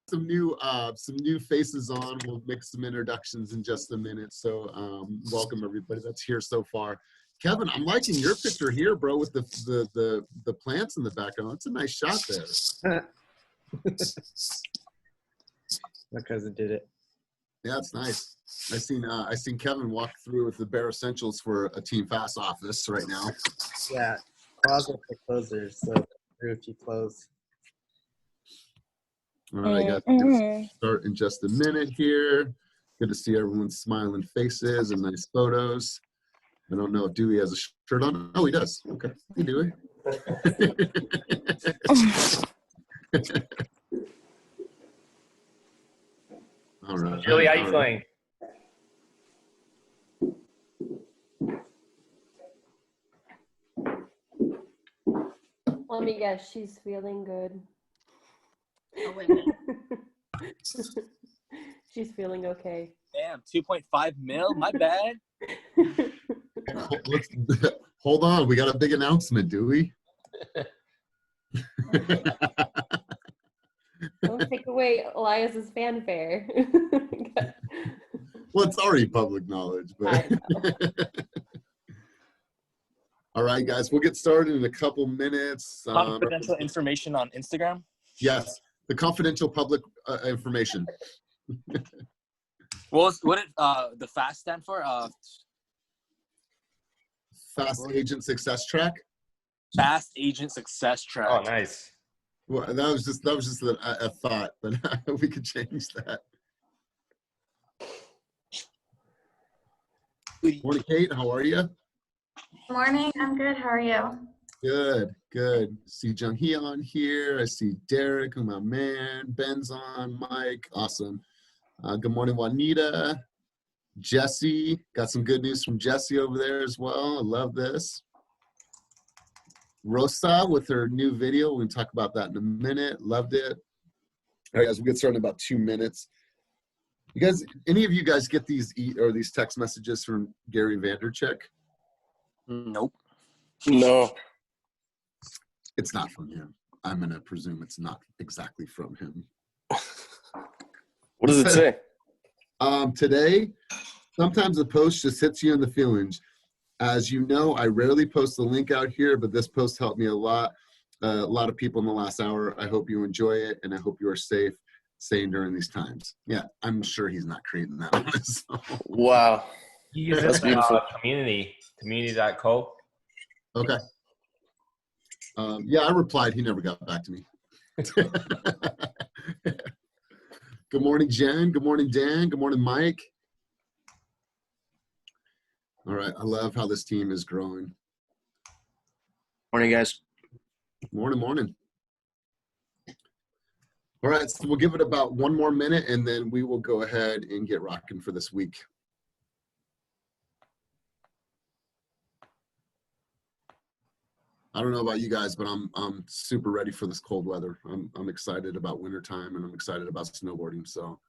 some new faces on. We'll make some introductions in just a minute. So welcome everybody that's here so far. Kevin, I'm liking your picture here, bro, with the plants in the background. That's a nice shot there. My cousin did it. Yeah, it's nice. I seen Kevin walk through with the bare essentials for a Team Fast office right now. Yeah, closet for closers. So Realty close. All right, guys, we'll start in just a minute here. Good to see everyone's smiling faces and nice photos. I don't know if Dewey has a shirt on. Oh, he does. Okay, hey, Dewey. All right. Julie, how you feeling? Let me guess, she's feeling good. Oh, wait a minute. She's feeling okay. Damn, 2.5 mil, my bad. Hold on, we got a big announcement, Dewey. Don't take away Elias's fanfare. Well, it's already public knowledge, but all right, guys, we'll get started in a couple minutes. Confidential information on Instagram? Yes, the confidential public information. What did the FAST stand for? Fast Agent Success Track. Fast Agent Success Track. Oh, nice. Well, that was just a thought, but we could change that. Morning, Kate. How are you? Morning, I'm good. How are you? Good, good. See Jung Hee on here. I see Derek, my man. Ben's on. Mike, awesome. Good morning, Juanita. Jesse, got some good news from Jesse over there as well. I love this. Rosa with her new video. We're going to talk about that in a minute. Loved it. All right, guys, we'll get started in about 2 minutes. You guys, any of you guys get these text messages from Gary Vaynerchuk? Nope. No. It's not from him. I'm going to presume it's not exactly from him. What does it say? Today, sometimes a post just hits you in the feelings. As you know, I rarely post the link out here, but this post helped me a lot. A lot of people in the last hour. I hope you enjoy it, and I hope you are safe staying during these times. Yeah, I'm sure he's not creating that one. So. Wow. That's beautiful. Community.co. Okay. Yeah, I replied. He never got back to me. Good morning, Jen. Good morning, Dan. Good morning, Mike. All right. I love how this team is growing. Morning, guys. Morning, morning. All right. So we'll give it about 1 more minute, and then we will go ahead and get rocking for this week. I don't know about you guys, but I'm super ready for this cold weather. I'm excited about wintertime, and I'm excited about snowboarding. So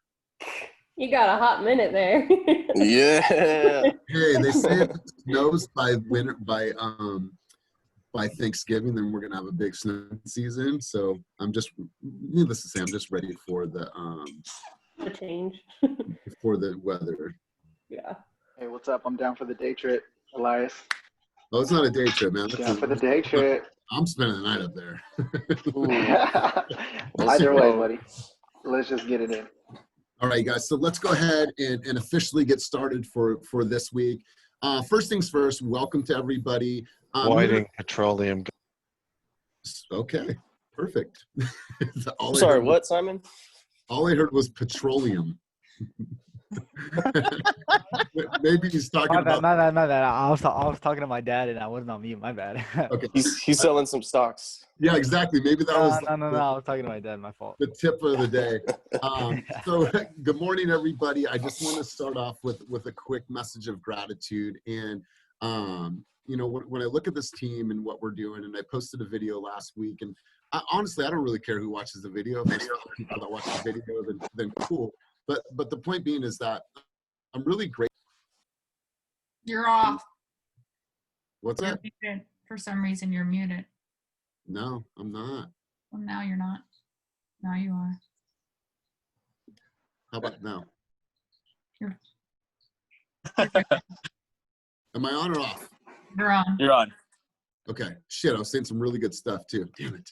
You got a hot minute there. Yeah. hey, they say if it snows by Thanksgiving, then we're gonna have a big snow season. So needless to say, I'm just ready for the change. for the weather. Yeah. Hey, what's up? I'm down for the day trip, Elias. Oh, it's not a day trip, man. Down for the day trip. I'm spending the night up there. Either way, buddy. Let's just get it in. All right, guys. So let's go ahead and officially get started for this week. First things first, welcome to everybody. Avoiding petroleum. Okay, perfect. Sorry, what, Simon? All I heard was petroleum. Maybe he's talking about. My bad. I was talking to my dad, and I wasn't on mute. My bad. Okay. He's selling some stocks. Yeah, exactly. Maybe that was. No. I was talking to my dad. My fault. The tip of the day. So, good morning, everybody. I just want to start off with a quick message of gratitude. And you know, when I look at this team and what we're doing, and I posted a video last week, and honestly, I don't really care who watches the video. If there's people that watch the video, then cool. But the point being is that I'm really grateful. You're off. What's You're that? muted. For some reason, you're muted. No, I'm not. Well, now you're not. Now you are. How about now? You're Am I on or off? You're on. You're on. Okay. Shit, I was saying some really good stuff too. Damn it.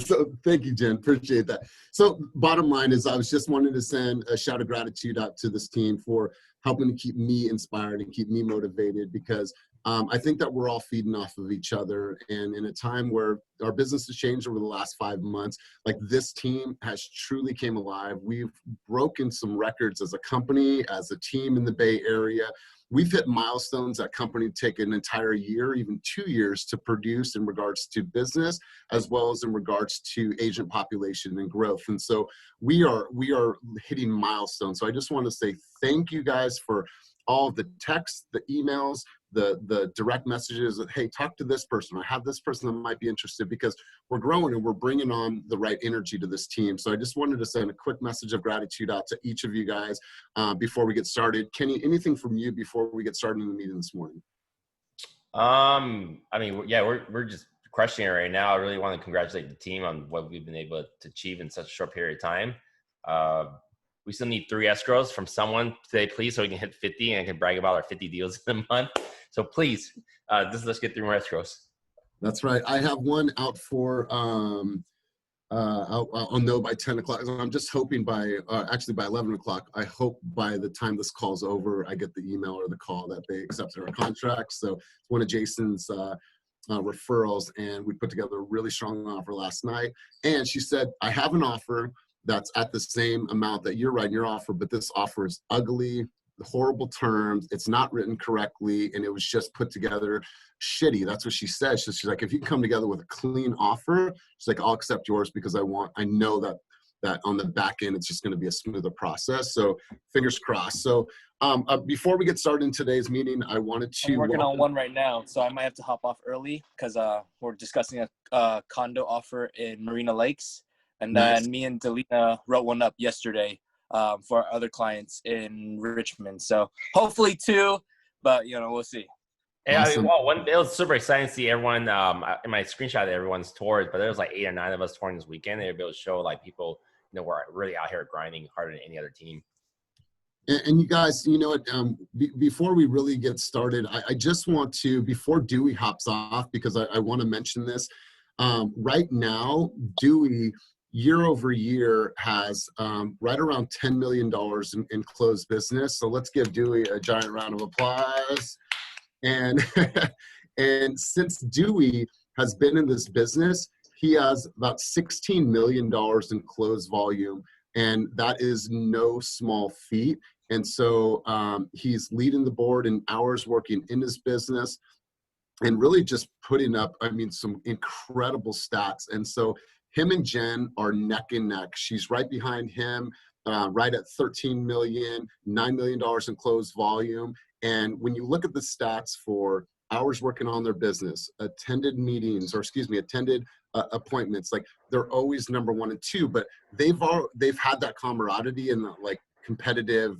So thank you, Jen. Appreciate that. So bottom line is I was just wanting to send a shout of gratitude out to this team for helping to keep me inspired and keep me motivated, because I think that we're all feeding off of each other. And in a time where our business has changed over the last 5 months, like this team has truly came alive. We've broken some records as a company, as a team in the Bay Area. We've hit milestones that company take an entire year, even 2 years to produce in regards to business, as well as in regards to agent population and growth. And so we are hitting milestones. So I just want to say thank you guys for all the texts, the emails, the direct messages that, hey, talk to this person. I have this person that might be interested, because we're growing and we're bringing on the right energy to this team. So I just wanted to send a quick message of gratitude out to each of you guys before we get started. Kenny, anything from you before we get started in the meeting this morning? I mean, yeah, we're just crushing it right now. I really want to congratulate the team on what we've been able to achieve in such a short period of time. We still need 3 escrows from someone today, please, so we can hit 50 and I can brag about our 50 deals in a month. So please, let's get 3 more escrows. That's right. I have one out for, I'll know by 10 o'clock. I'm just hoping by 11 o'clock, I hope by the time this call's over, I get the email or the call that they accepted our contract. So it's one of Jason's referrals, and we put together a really strong offer last night. And she said, I have an offer that's at the same amount that you're writing your offer, but this offer is ugly, horrible terms, it's not written correctly, and it was just put together shitty. That's what she said. She's like, if you come together with a clean offer, she's like, I'll accept yours, because I know that on the back end, it's just going to be a smoother process. So fingers crossed. So before we get started in today's meeting, I wanted to— I'm working on one right now, so I might have to hop off early because we're discussing a condo offer in Marina Lakes. And then Nice. me and Delina wrote one up yesterday for our other clients in Richmond. So hopefully 2, but we'll see. Yeah, Awesome. it was super exciting to see everyone in my screenshot of everyone's tours, but there was like 8 or 9 of us touring this weekend. They were able to show like people, we're really out here grinding harder than any other team. And you guys, you know what, before we really get started, I just want to, before Dewey hops off, because I want to mention this, right now, Dewey, year over year, has right around $10 million in closed business. So let's give Dewey a giant round of applause. And, and since Dewey has been in this business, he has about $16 million in closed volume. And that is no small feat. And so he's leading the board in hours working in his business and really just putting up, some incredible stats. And so him and Jen are neck and neck. She's right behind him, right at 13 million, $9 million in closed volume. And when you look at the stats for hours working on their business, attended appointments, like they're always number 1 and 2, but they've had that camaraderie and like competitive,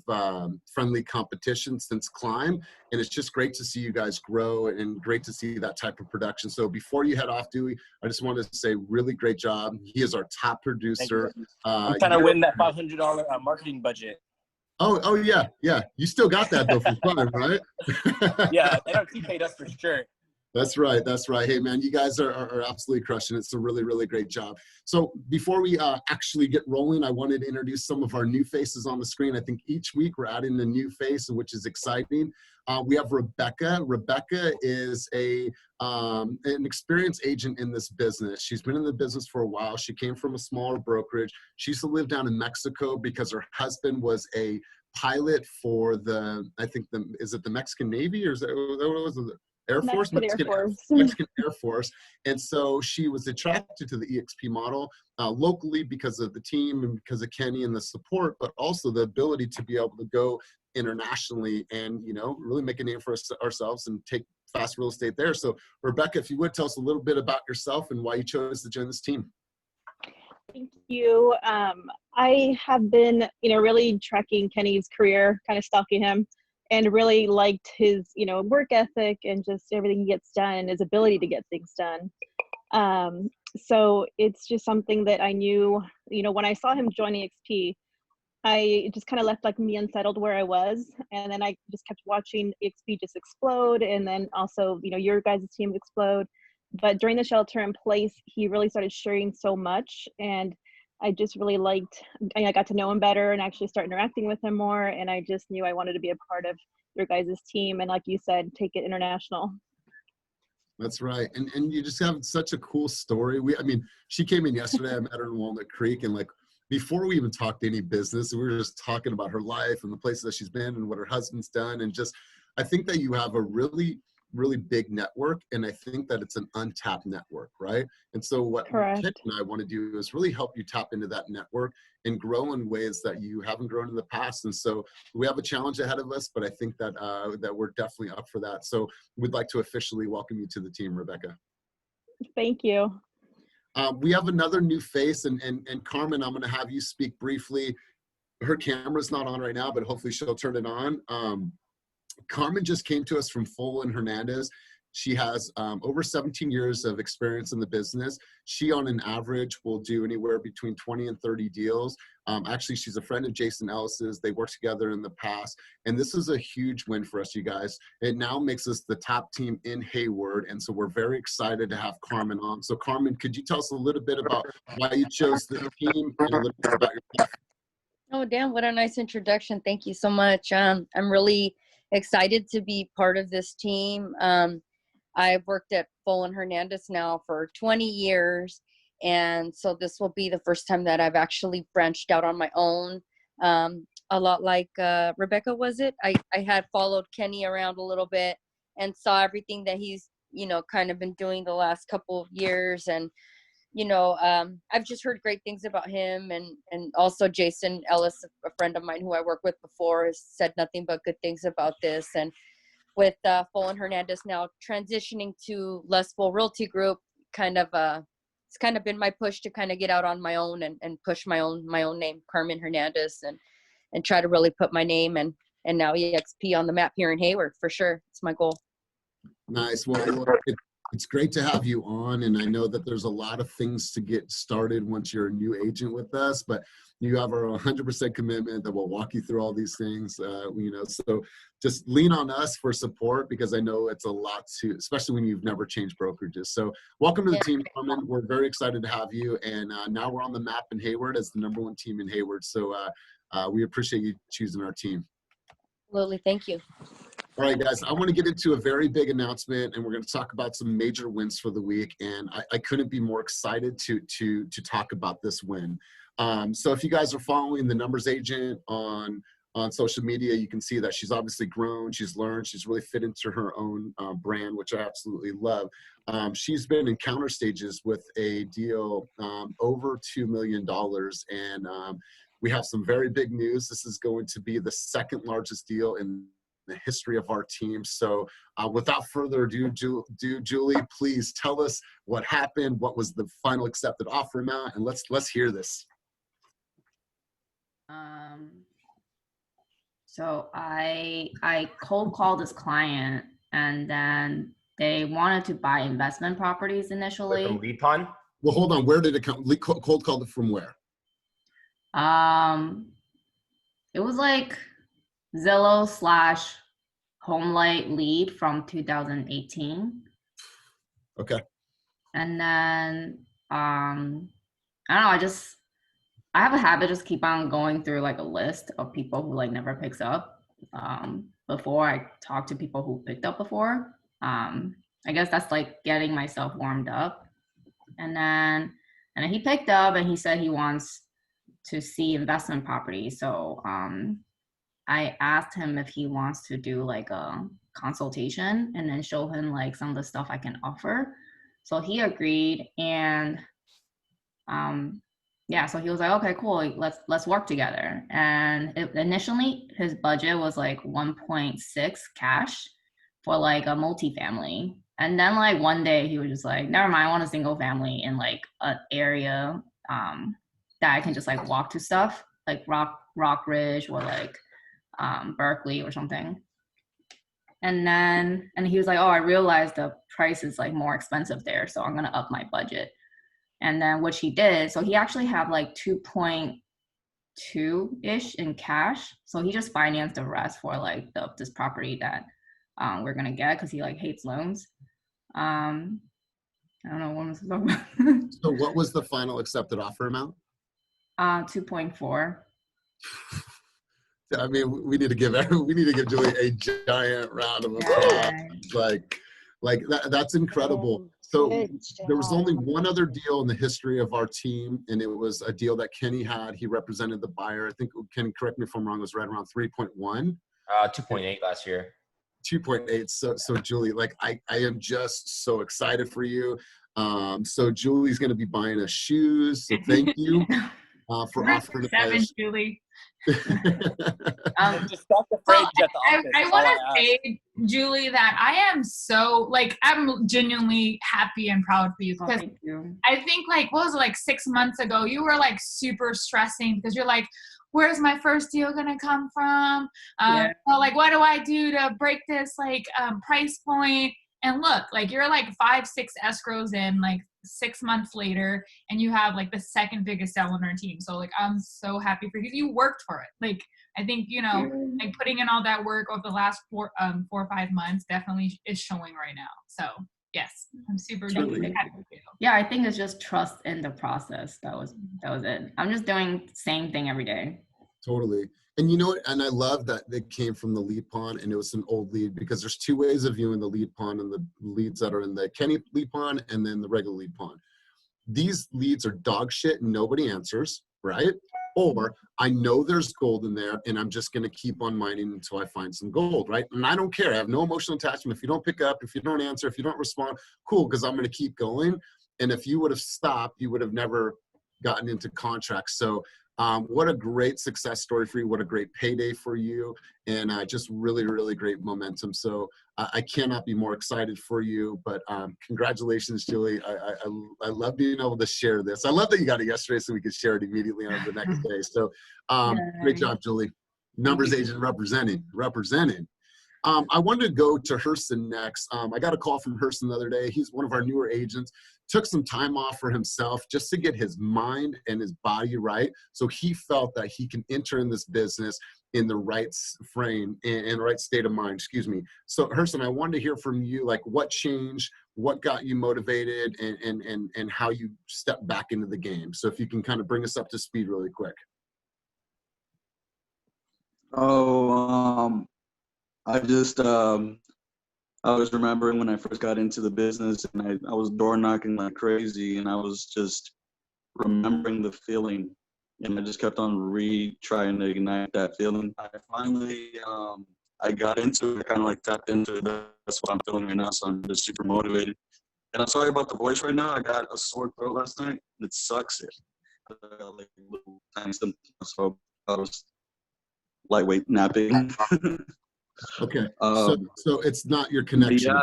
friendly competition since Climb. And it's just great to see you guys grow and great to see that type of production. So before you head off, Dewey, I just wanted to say really great job. He is our top producer. I'm trying to win that $500 marketing budget. Oh yeah. You still got that though for fun, right? Yeah, NRT paid us for sure. That's right. Hey man, you guys are absolutely crushing it. It's a really, really great job. So before we actually get rolling, I wanted to introduce some of our new faces on the screen. I think each week we're adding a new face, which is exciting. We have Rebecca. Rebecca is an experienced agent in this business. She's been in the business for a while. She came from a smaller brokerage. She used to live down in Mexico because her husband was a pilot for the Mexican Navy, or is that what was it? Air Force? Mexican Air Force. And so she was attracted to the eXp model locally because of the team and because of Kenny and the support, but also the ability to be able to go internationally and, really make a name for ourselves and take fast real estate there. So Rebecca, if you would tell us a little bit about yourself and why you chose to join this team. Thank you. I have been, really tracking Kenny's career, kind of stalking him, and really liked his, work ethic and just everything he gets done and his ability to get things done. So it's just something that I knew, when I saw him join eXp, I just kind of left like me unsettled where I was. And then I just kept watching eXp just explode. And then also, your guys' team explode. But during the shelter in place, he really started sharing so much. And I just really I got to know him better and actually start interacting with him more. And I just knew I wanted to be a part of your guys' team. And like you said, take it international. That's right. And you just have such a cool story. She came in yesterday. I met her in Walnut Creek, and like before we even talked any business, we were just talking about her life and the places that she's been and what her husband's done. And just, I think that you have a really, really big network. And I think that it's an untapped network, right? And so what Correct. Ken and I want to do is really help you tap into that network and grow in ways that you haven't grown in the past. And so we have a challenge ahead of us, but I think that that we're definitely up for that. So we'd like to officially welcome you to the team, Rebecca. Thank you. We have another new face, and Carmen, I'm going to have you speak briefly. Her camera's not on right now, but hopefully she'll turn it on. Carmen just came to us from Full and Hernandez. She has over 17 years of experience in the business. She, on an average, will do anywhere between 20 and 30 deals. Actually, she's a friend of Jason Ellis's. They worked together in the past. And this is a huge win for us, you guys. It now makes us the top team in Hayward. And so we're very excited to have Carmen on. So Carmen, could you tell us a little bit about why you chose the team and a little bit about yourself? Oh, damn, what a nice introduction. Thank you so much. I'm really excited to be part of this team. I've worked at Full and Hernandez now for 20 years. And so this will be the first time that I've actually branched out on my own. A lot like Rebecca, was it? I had followed Kenny around a little bit and saw everything that he's, kind of been doing the last couple of years. And, I've just heard great things about him. And also Jason Ellis, a friend of mine who I worked with before, has said nothing but good things about this. And with Full and Hernandez now transitioning to less Full Realty Group, it's kind of been my push to kind of get out on my own and push my own name, Carmen Hernandez, and try to really put my name and now eXp on the map here in Hayward for sure. It's my goal. Nice. Well, it's great to have you on, and I know that there's a lot of things to get started once you're a new agent with us, but you have our 100% commitment that we'll walk you through all these things, so just lean on us for support, because I know it's a lot to, especially when you've never changed brokerages. So welcome to the team, Carmen. We're very excited to have you, and now we're on the map in Hayward as the #1 team in Hayward. So we appreciate you choosing our team. Absolutely. Thank you. All right, guys, I want to get into a very big announcement, and we're going to talk about some major wins for the week. And I couldn't be more excited to talk about this win. So if you guys are following the Numbers Agent on social media, you can see that she's obviously grown, she's learned, she's really fit into her own brand, which I absolutely love. She's been in counter stages with a deal over $2 million, and we have some very big news. This is going to be the second largest deal in the history of our team. So without further ado, Julie, please tell us what happened, what was the final accepted offer amount, and let's hear this. So I cold called this client, and then they wanted to buy investment properties initially. From Leapon? Well, hold on. Where did it come? Cold called it from where? It was like Zillow / Homelight lead from 2018. Okay. And then I don't know, I have a habit just keep on going through like a list of people who like never picks up before I talk to people who picked up before. I guess that's like getting myself warmed up. And then he picked up and he said he wants to see investment property. So I asked him if he wants to do like a consultation and then show him like some of the stuff I can offer. So he agreed, and yeah, so he was like, okay, cool, let's work together. And initially his budget was like 1.6 cash for like a multifamily. And then like one day he was just like, never mind, I want a single family in like an area that I can just like walk to stuff like Rock Ridge or like Berkeley or something. And he was like, oh, I realized the price is like more expensive there, so I'm gonna up my budget. And then which he did. So he actually had like 2.2-ish in cash. So he just financed the rest for like this property that we're gonna get, because he like hates loans. I don't know what was I talking about. So what was the final accepted offer amount? 2.4. I mean, we need to give Julie a giant round of applause. Like that's incredible. So there was only one other deal in the history of our team, and it was a deal that Kenny had. He represented the buyer. I think, Kenny, correct me if I'm wrong, it was right around 3.1. 2.8 last year. 2.8. So Julie, like I am just so excited for you. So Julie's going to be buying us shoes. So thank you for offering to buy us. Julie. Just stop the fridge at the office. I want to say, Julie, that I am so, like, I'm genuinely happy and proud for you, because I think, like, what was it, like 6 months ago, you were like super stressing because you're like, where's my first deal gonna come from? Well, like, what do I do to break this like price point? And look, like, you're like 5-6 escrows in, like 6 months later, and you have like the second biggest sale on our team. So like, I'm so happy for you. You worked for it. Like, I think, you know, like putting in all that work over the last 4 or 5 months definitely is showing right now. So yes, I'm super happy with you. Yeah, I think it's just trust in the process. That was it. I'm just doing the same thing every day. Totally. And you know what? And I love that it came from the lead pond, and it was an old lead, because there's two ways of viewing the lead pond and the leads that are in the Kenny lead pond and then the regular lead pond. These leads are dog shit and nobody answers, right? Or I know there's gold in there and I'm just going to keep on mining until I find some gold, right? And I don't care. I have no emotional attachment. If you don't pick up, if you don't answer, if you don't respond, cool, because I'm going to keep going. And if you would have stopped, you would have never gotten into contracts. So what a great success story for you. What a great payday for you. And just really, really great momentum. So I cannot be more excited for you, but congratulations, Julie. I love being able to share this. I love that you got it yesterday so we could share it immediately on the next day. So great job, Julie. Numbers agent representing. I wanted to go to Hurston next. I got a call from Hurston the other day. He's one of our newer agents. Took some time off for himself just to get his mind and his body right. So he felt that he can enter in this business in the right frame and right state of mind, excuse me. So Hurston, I wanted to hear from you, like what changed, what got you motivated, and how you stepped back into the game. So if you can kind of bring us up to speed really quick. I was remembering when I first got into the business, and I was door knocking like crazy, and I was just remembering the feeling, and I just kept on trying to ignite that feeling. I finally, I got into it, kind of like tapped into it. That's what I'm feeling right now, so I'm just super motivated. And I'm sorry about the voice right now. I got a sore throat last night. It sucks. Like little tiny symptoms, so I was lightweight napping. Okay, so it's not your connection.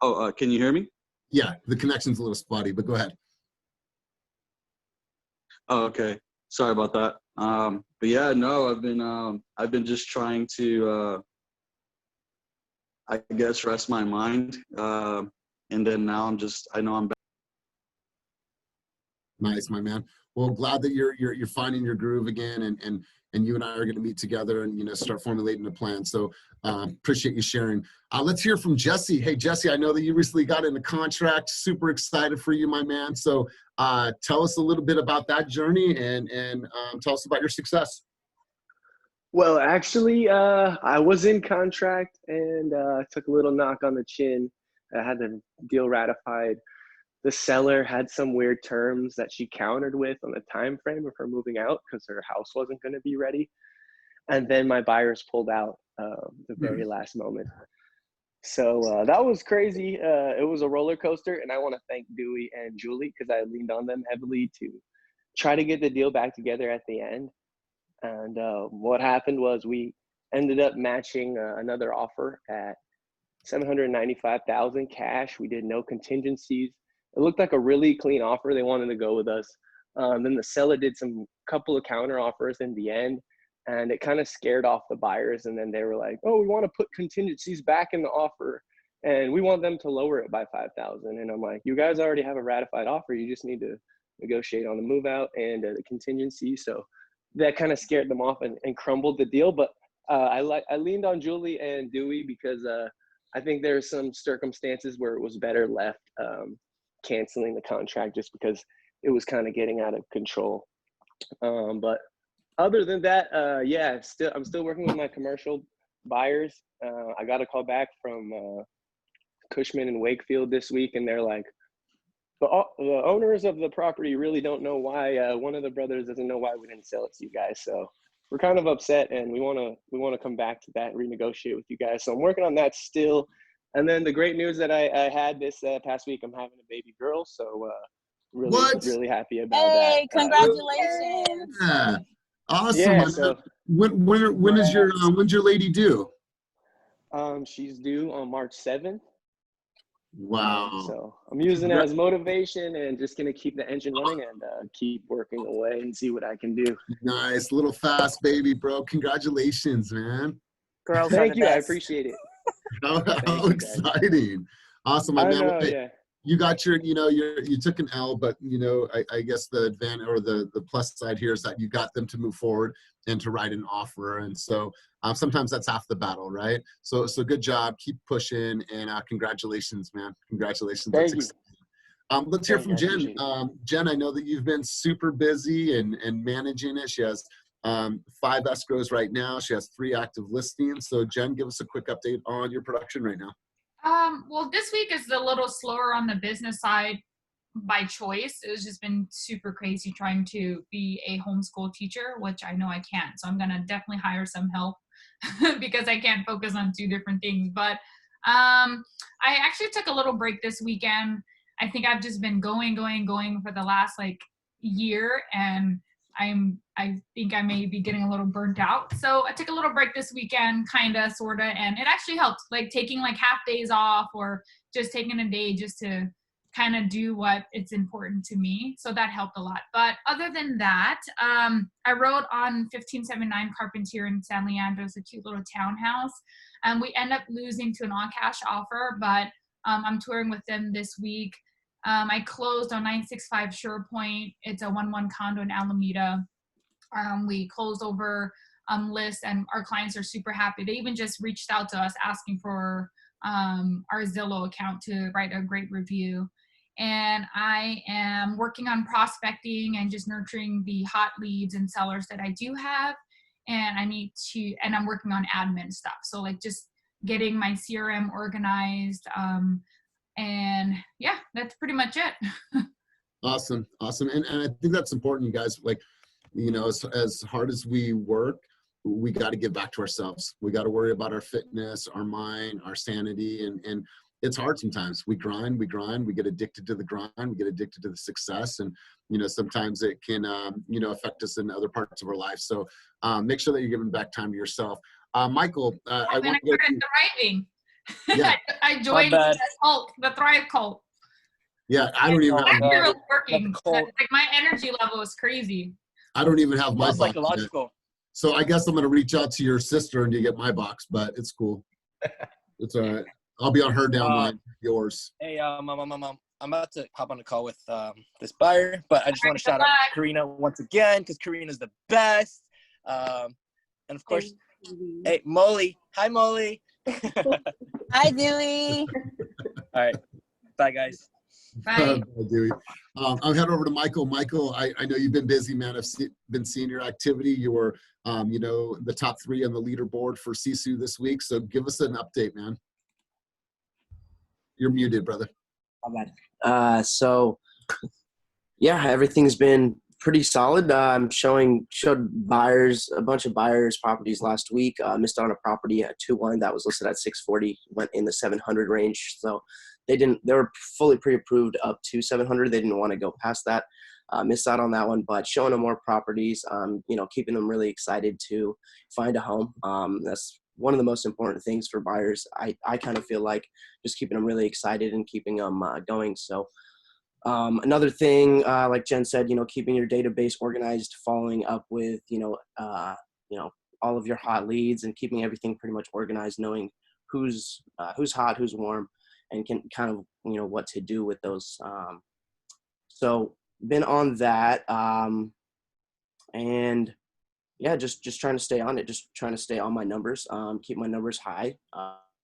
Can you hear me? Yeah, the connection's a little spotty, but go ahead. Oh, okay. Sorry about that. But yeah, no, I've been just trying to, I guess, rest my mind, and then now I know I'm back. Nice, my man. Well, glad that you're finding your groove again, and you and I are going to meet together and start formulating a plan. So appreciate you sharing. Let's hear from Jesse. Hey, Jesse, I know that you recently got in a contract. Super excited for you, my man. So tell us a little bit about that journey and tell us about your success. Well, actually, I was in contract and took a little knock on the chin. I had the deal ratified. The seller had some weird terms that she countered with on the time frame of her moving out because her house wasn't going to be ready. And then my buyers pulled out the very last moment. So that was crazy. It was a roller coaster, and I want to thank Dewey and Julie because I leaned on them heavily to try to get the deal back together at the end. And what happened was we ended up matching another offer at $795,000 cash. We did no contingencies. It looked like a really clean offer. They wanted to go with us. Then the seller did some couple of counter offers in the end. and it kind of scared off the buyers. And then they were like, "Oh, we want to put contingencies back in the offer, and we want them to lower it by 5,000." And I'm like, "You guys already have a ratified offer. You just need to negotiate on the move out and the contingency." So that kind of scared them off and crumbled the deal. But I leaned on Julie and Dewey because I think there's some circumstances where it was better left canceling the contract just because it was kind of getting out of control. But other than that, yeah, I'm still working with my commercial buyers. I got a call back from Cushman and Wakefield this week, and they're like, the owners of the property really don't know why one of the brothers doesn't know why we didn't sell it to you guys. So we're kind of upset, and we want to come back to that and renegotiate with you guys. So I'm working on that still. And then the great news that I had this past week, I'm having a baby girl. So really happy about that. Hey, congratulations. Yeah. Awesome. Yeah, so when's your lady due? She's due on March 7th. Wow. So I'm using it as motivation and just going to keep the engine running and keep working away and see what I can do. Nice. Little fast baby, bro. Congratulations, man. Girls Thank you. I appreciate it. How exciting. Awesome. I know, yeah. You got you took an L, but I guess the advantage or the plus side here is that you got them to move forward and to write an offer. And so sometimes that's half the battle, right? So good job. Keep pushing, and congratulations, man. Congratulations. Thank you. Let's hear from Jen. Jen, I know that you've been super busy and managing it. She has 5 escrows right now. She has 3 active listings. So Jen, give us a quick update on your production right now. Well, this week is a little slower on the business side by choice. It's just been super crazy trying to be a homeschool teacher, which I know I can't. So I'm going to definitely hire some help because I can't focus on 2 different things. But I actually took a little break this weekend. I think I've just been going for the last year, and I think I may be getting a little burnt out. So I took a little break this weekend, sorta, and it actually helped, taking half days off or just taking a day just to kind of do what it's important to me. So that helped a lot. But other than that, I wrote on 1579 Carpentier in San Leandro, a cute little townhouse. And we end up losing to an all-cash offer, but I'm touring with them this week. I closed on 965 Shore Point. It's a 1-1 condo in Alameda. We closed over lists, and our clients are super happy. They even just reached out to us asking for our Zillow account to write a great review. And I am working on prospecting and just nurturing the hot leads and sellers that I do have. And and I'm working on admin stuff. So just getting my CRM organized. And yeah, that's pretty much it. Awesome. And I think that's important, guys. As hard as we work, we got to give back to ourselves. We got to worry about our fitness, our mind, our sanity. And it's hard sometimes. We grind, we get addicted to the grind, we get addicted to the success. And, sometimes it can, affect us in other parts of our life. So make sure that you're giving back time to yourself. Michael, I want to go the thriving. Yeah. I joined the cult, the Thrive cult. Yeah, I don't even have really working. My energy level is crazy. I don't even have my That's box psychological. yet. So I guess I'm going to reach out to your sister and you get my box, but it's cool. It's all right. I'll be on her downline, yours. Hey, Mom, I'm about to hop on a call with this buyer, but I just want to shout out Karina once again because Karina's the best. And of course, hey, Molly. Hi, Molly. Hi, Dewey. All right. Bye, guys. Bye. Dewey. I'll head over to Michael. Michael, I know you've been busy, man. I've been seeing your activity. You were, the top 3 on the leaderboard for Sisu this week. So give us an update, man. You're muted, brother. My bad. So, yeah, everything's been pretty solid. Showed buyers, a bunch of buyers properties last week. Missed on a property at 2-1 that was listed at 640, went in the 700 range. So they were fully pre-approved up to 700. They didn't want to go past that. Missed out on that one, but showing them more properties, keeping them really excited to find a home. That's one of the most important things for buyers. I kind of feel like just keeping them really excited and keeping them going. So another thing, like Jen said, keeping your database organized, following up with, all of your hot leads and keeping everything pretty much organized, knowing who's hot, who's warm, and can kind of, what to do with those. So been on that. And yeah, just trying to stay on it, just trying to stay on my numbers, keep my numbers high.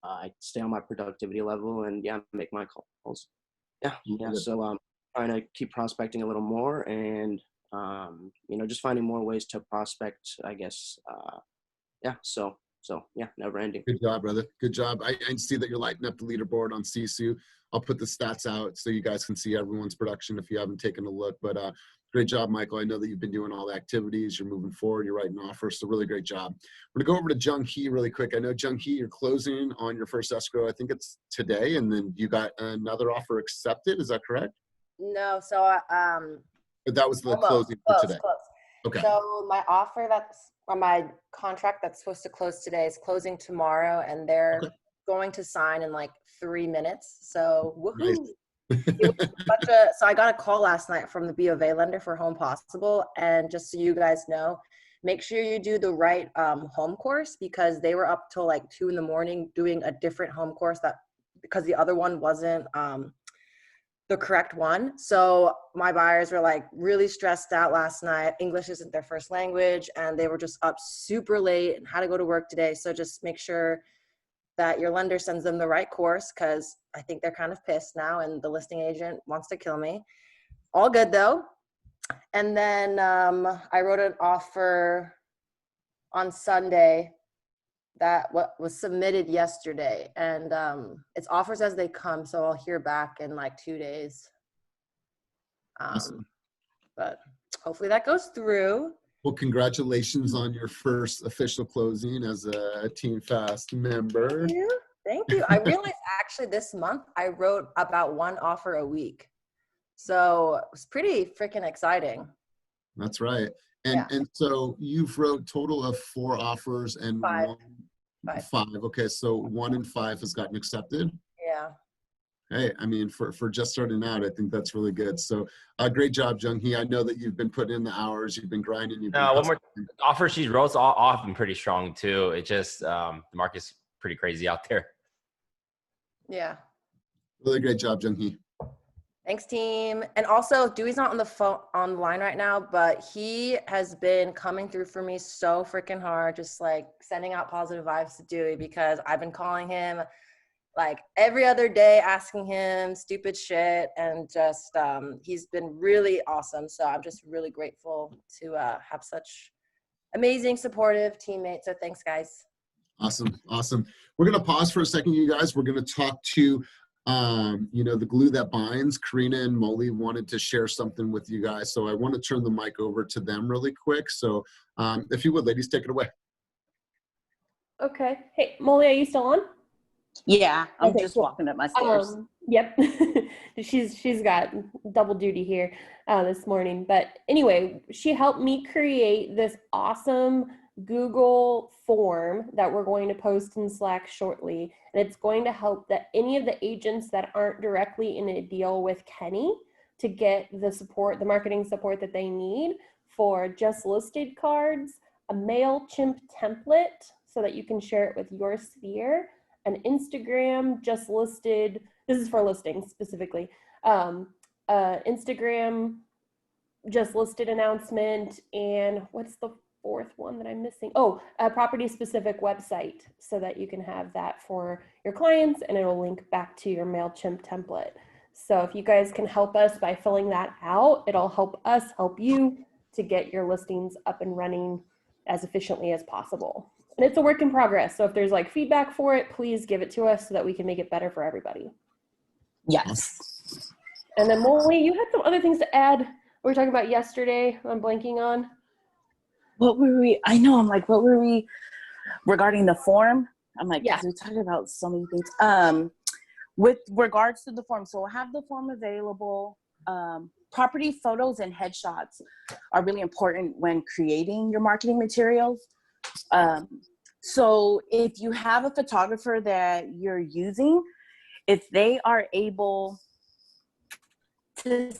I stay on my productivity level and make my calls. Yeah. So trying to keep prospecting a little more and, just finding more ways to prospect, I guess. So yeah, never ending. Good job, brother. Good job. I see that you're lighting up the leaderboard on Sisu. I'll put the stats out so you guys can see everyone's production if you haven't taken a look. But great job, Michael. I know that you've been doing all the activities. You're moving forward. You're writing offers. So really great job. We're going to go over to Jung Hee really quick. I know, Jung Hee, you're closing on your first escrow. I think it's today. And then you got another offer accepted. Is that correct? No, so But that was the almost, closing for close, today. close. Okay. So my offer my contract that's supposed to close today is closing tomorrow, and they're going to sign in like 3 minutes. So woohoo! Nice. So I got a call last night from the B of A lender for Home Possible, and just so you guys know, make sure you do the right home course, because they were up till like 2 a.m. doing a different home course because the other one wasn't the correct one. So my buyers were like really stressed out last night. English isn't their first language, and they were just up super late and had to go to work today. So just make sure that your lender sends them the right course, because I think they're kind of pissed now and the listing agent wants to kill me. All good though. And then I wrote an offer on Sunday that was submitted yesterday, and it's offers as they come, so I'll hear back in like 2 days. Awesome. But hopefully that goes through. Well, congratulations on your first official closing as a Team Fast member. Thank you. I realized actually this month I wrote about 1 offer a week, so it was pretty freaking exciting. That's right. And so you've wrote total of 4 offers and 5. 5. Okay, so 1 in 5 has gotten accepted. Yeah. Hey, I mean, for just starting out, I think that's really good. So great job, Jung Hee. I know that you've been putting in the hours, you've been grinding. One more offer she wrote off been pretty strong too. It just the market's pretty crazy out there. Yeah. Really great job, Jung Hee. Thanks, team. And also, Dewey's not on the line right now, but he has been coming through for me so freaking hard, just like sending out positive vibes to Dewey, because I've been calling him like every other day, asking him stupid shit, and just he's been really awesome. So I'm just really grateful to have such amazing, supportive teammates. So thanks, guys. Awesome. We're going to pause for a second, you guys. We're going to talk to the glue that binds. Karina and Molly wanted to share something with you guys, so I want to turn the mic over to them really quick. So if you would, ladies, take it away. Okay. Hey, Molly, are you still on? Yeah, I'm Okay, just cool. walking up my stairs. Yep. she's got double duty here this morning. But anyway, she helped me create this awesome Google form that we're going to post in Slack shortly. And it's going to help any of the agents that aren't directly in a deal with Kenny to get the support, the marketing support that they need for just listed cards, a MailChimp template so that you can share it with your sphere, an Instagram just listed, this is for listings specifically, Instagram just listed announcement, and what's the 4th one that I'm missing? Oh, a property specific website, so that you can have that for your clients and it'll link back to your MailChimp template. So if you guys can help us by filling that out, it'll help us help you to get your listings up and running as efficiently as possible. And it's a work in progress. So if there's like feedback for it, please give it to us so that we can make it better for everybody. Yes. And then Molly, you had some other things to add. We were talking about yesterday. I'm blanking on. What were we? I know. I'm like, what were we regarding the form? I'm like, yeah, we talked about so many things. With regards to the form, so I have the form available. Property photos and headshots are really important when creating your marketing materials. So if you have a photographer that you're using, if they are able to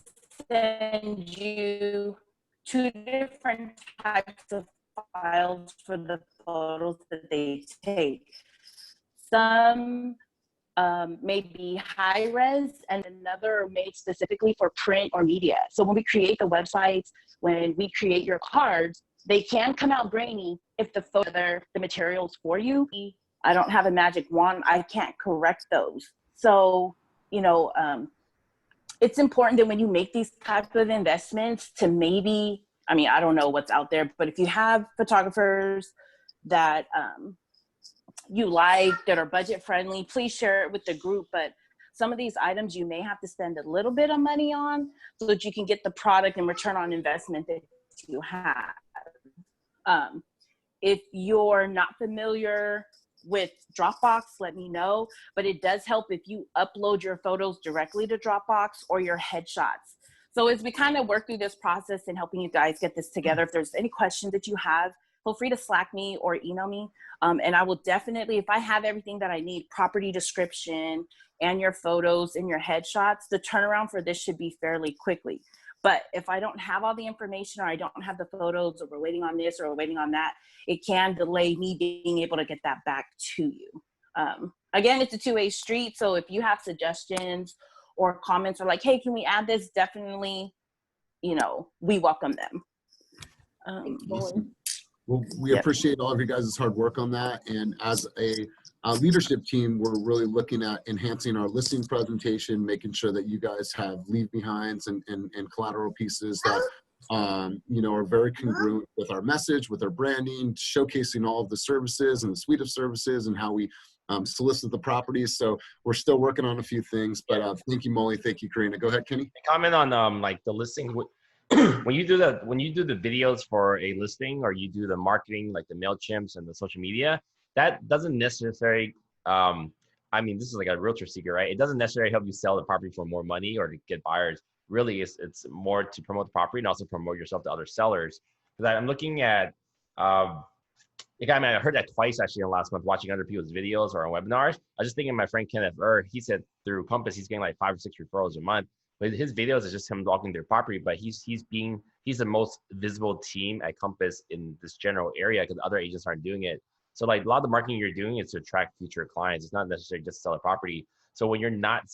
send you 2 different types of profiles for the photos that they take. Some may be high res and another made specifically for print or media. So when we create the websites, when we create your cards, they can come out grainy if the materials for you. I don't have a magic wand. I can't correct those. So, it's important that when you make these type of investments to maybe, I don't know what's out there, but if you have photographers that you like, that are budget friendly, please share it with the group. But some of these items you may have to spend a little bit of money on so that you can get the product and return on investment that you have. If you're not familiar with Dropbox, let me know, but it does help if you upload your photos directly to Dropbox or your headshots. So as we kind of work through this process and helping you guys get this together, if there's any questions that you have, feel free to Slack me or email me. And I will definitely, if I have everything that I need, property description and your photos and your headshots, the turnaround for this should be fairly quickly. But if I don't have all the information or I don't have the photos or we're waiting on this or we're waiting on that, it can delay me being able to get that back to you. Again, it's a two-way street. So if you have suggestions or comments or like, hey, can we add this? Definitely, we welcome them. Awesome. Well, we appreciate all of you guys' hard work on that. And as a leadership team, we're really looking at enhancing our listing presentation, making sure that you guys have leave behinds and collateral pieces that are very congruent with our message, with our branding, showcasing all of the services and the suite of services and how we solicit the properties. So we're still working on a few things, but thank you, Molly. Thank you, Karina. Go ahead, Kenny. Comment on like the listing. When you do the videos for a listing or you do the marketing, like the MailChimps and the social media, that doesn't necessarily, this is like a realtor secret, right? It doesn't necessarily help you sell the property for more money or to get buyers. Really, it's more to promote the property and also promote yourself to other sellers. Because I'm looking at, I heard that twice actually in the last month watching other people's videos or on webinars. I was just thinking my friend Kenneth he said through Compass, he's getting like 5 or 6 referrals a month. But his videos is just him walking their property, but he's the most visible team at Compass in this general area because other agents aren't doing it. So like a lot of the marketing you're doing is to attract future clients. It's not necessarily just to sell a property. So when you're not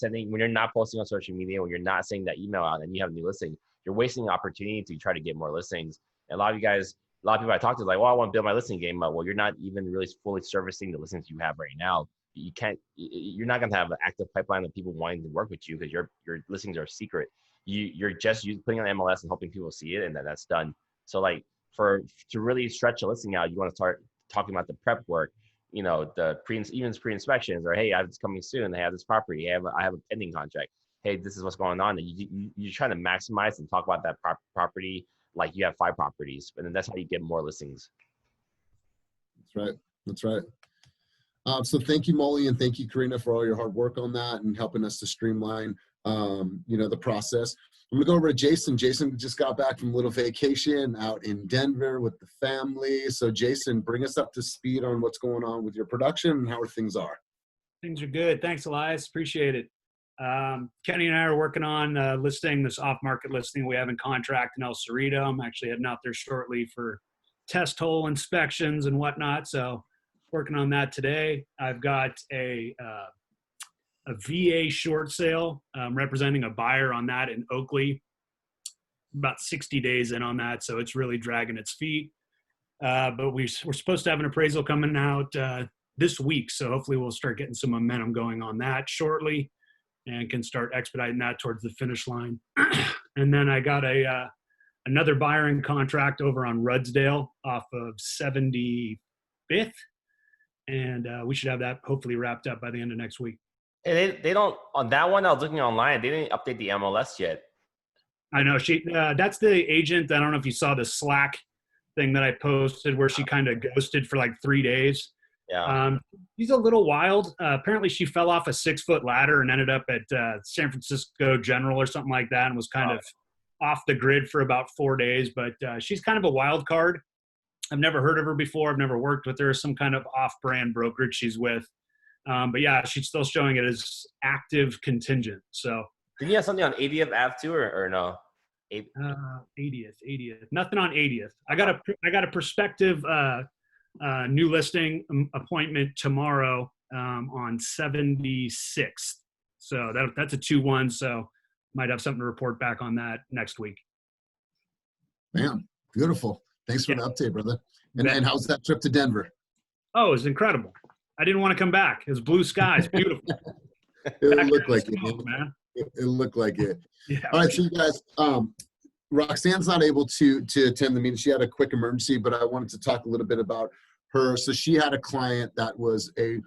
posting on social media, when you're not sending that email out and you have a new listing, you're wasting the opportunity to try to get more listings. And a lot of people I talk to is like, well, I want to build my listing game, but well, you're not even really fully servicing the listings you have right now. You're not going to have an active pipeline of people wanting to work with you because your listings are secret. You're just putting on MLS and hoping people see it, and then that's done. So like to really stretch a listing out, you want to start talking about the prep work, the pre-inspections, or hey, it's coming soon. I have this property. I have a pending contract. Hey, this is what's going on. And you're trying to maximize and talk about that property like you have 5 properties, and then that's how you get more listings. That's right. So thank you, Molly, and thank you, Karina, for all your hard work on that and helping us to streamline, the process. I'm gonna go over to Jason. Jason just got back from a little vacation out in Denver with the family. So Jason, bring us up to speed on what's going on with your production and how things are. Things are good. Thanks, Elias. Appreciate it. Kenny and I are working on listing this off-market listing we have in contract in El Cerrito. I'm actually heading out there shortly for test hole inspections and whatnot. So working on that today. I've got a VA short sale representing a buyer on that in Oakley. About 60 days in on that, so it's really dragging its feet. But we're supposed to have an appraisal coming out this week, so hopefully we'll start getting some momentum going on that shortly and can start expediting that towards the finish line. And then I got another buyer in contract over on Rudsdale off of 75th. And we should have that hopefully wrapped up by the end of next week. And they don't, on that one, I was looking online, they didn't update the MLS yet. I know that's the agent. I don't know if you saw the Slack thing that I posted where she kind of ghosted for like 3 days. Yeah. She's a little wild. Apparently she fell off a 6-foot ladder and ended up at San Francisco General or something like that and was kind of off the grid for about 4 days. But she's kind of a wild card. I've never heard of her before. I've never worked with her. Some kind of off-brand brokerage she's with. But yeah, she's still showing it as active contingent. So didn't you have something on ADF app too, or no? Eight. 80th. Nothing on 80th. I got a prospective new listing appointment tomorrow on 76th. So that's a 2-1. So might have something to report back on that next week. Man, beautiful. Thanks for the update, brother. And how's that trip to Denver? Oh, it was incredible. I didn't want to come back. It was blue skies, beautiful. It looked like it, man. It looked like it. Yeah, all right, so you guys, Roxanne's not able to attend the meeting. She had a quick emergency, but I wanted to talk a little bit about her. So she had a client that was a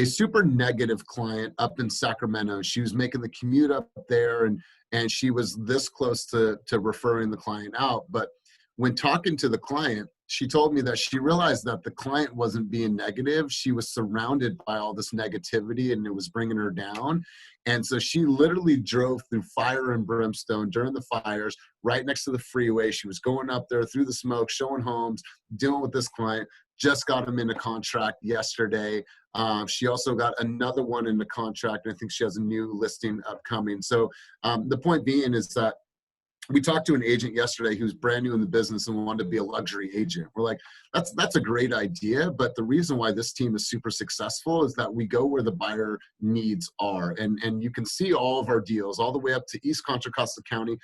super negative client up in Sacramento. She was making the commute up there, and she was this close to referring the client out. But when talking to the client, she told me that she realized that the client wasn't being negative. She was surrounded by all this negativity, and it was bringing her down. And so she literally drove through fire and brimstone during the fires, right next to the freeway. She was going up there through the smoke, showing homes, dealing with this client. Just got him in a contract yesterday. She also got another one in the contract, and I think she has a new listing upcoming. So the point being is that we talked to an agent yesterday who's brand new in the business and wanted to be a luxury agent. We're like, that's a great idea, but the reason why this team is super successful is that we go where the buyer needs are. And you can see all of our deals all the way up to East Contra Costa County.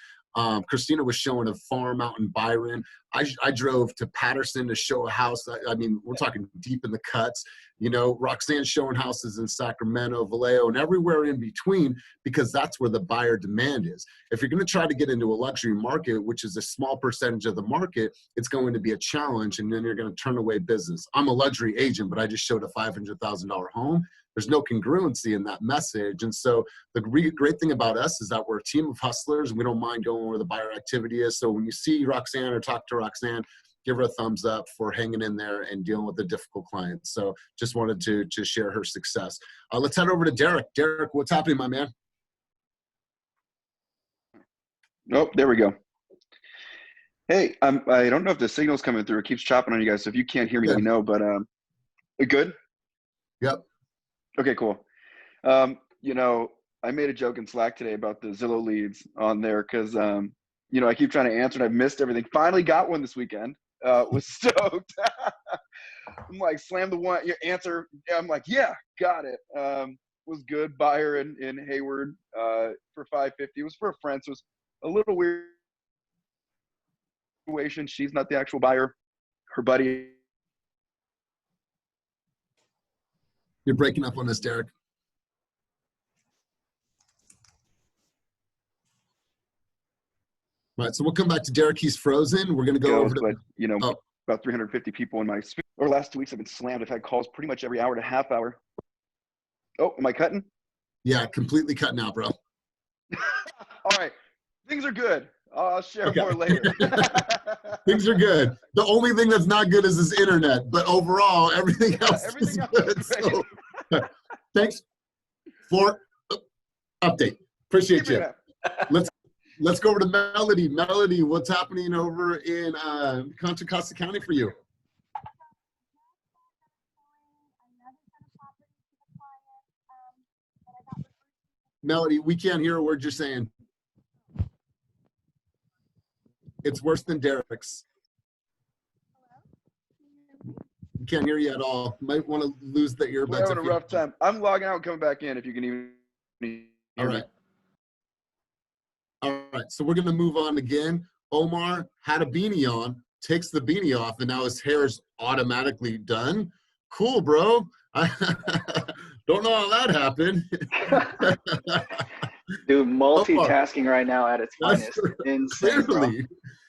Christina was showing a farm out in Byron. I drove to Patterson to show a house. I mean, we're talking deep in the cuts. You know, Roxanne's showing houses in Sacramento, Vallejo, and everywhere in between, because that's where the buyer demand is. If you're going to try to get into a luxury market, which is a small percentage of the market, it's going to be a challenge, and then you're going to turn away business. I'm a luxury agent, but I just showed a $500,000 home. There's no congruency in that message. And so the great thing about us is that we're a team of hustlers, and we don't mind going where the buyer activity is. So when you see Roxanne or talk to Roxanne, give her a thumbs up for hanging in there and dealing with a difficult client. So just wanted to share her success. Let's head over to Derek. Derek, what's happening, my man? Oh, there we go. Hey, I don't know if the signal's coming through. It keeps chopping on you guys. So if you can't hear me, let me know. But good? Yep. Okay, cool. You know, I made a joke in Slack today about the Zillow leads on there because, you know, I keep trying to answer and I've missed everything. Finally got one this weekend. Was stoked. I'm like, slam the one, your answer. I'm like, yeah, got it. Was good. Buyer in Hayward for $550. It was for a friend, so it was a little weird situation. She's not the actual buyer. Her buddy. You're breaking up on us, Derek. All right, so we'll come back to Derek. He's frozen. We're going to go over to, but you know, about 350 people in my over the last 2 weeks have been slammed. I've had calls pretty much every hour to half hour. Oh, am I cutting? Yeah, completely cutting out, bro. All right, things are good. I'll share more later. Things are good. The only thing that's not good is this internet, but overall, everything else is good. So, thanks for update. Appreciate you. Let's go over to Melody. Melody, what's happening over in Contra Costa County for you? Melody, we can't hear a word you're saying. It's worse than Derek's. We can't hear you at all. Might want to lose the earbuds. We're having a rough time. I'm logging out and coming back in if you can even hear me. All right, so we're going to move on again. Omar had a beanie on, takes the beanie off, and now his hair is automatically done. Cool, bro. Don't know how that happened. Dude, multitasking right now at its finest. Insane, bro.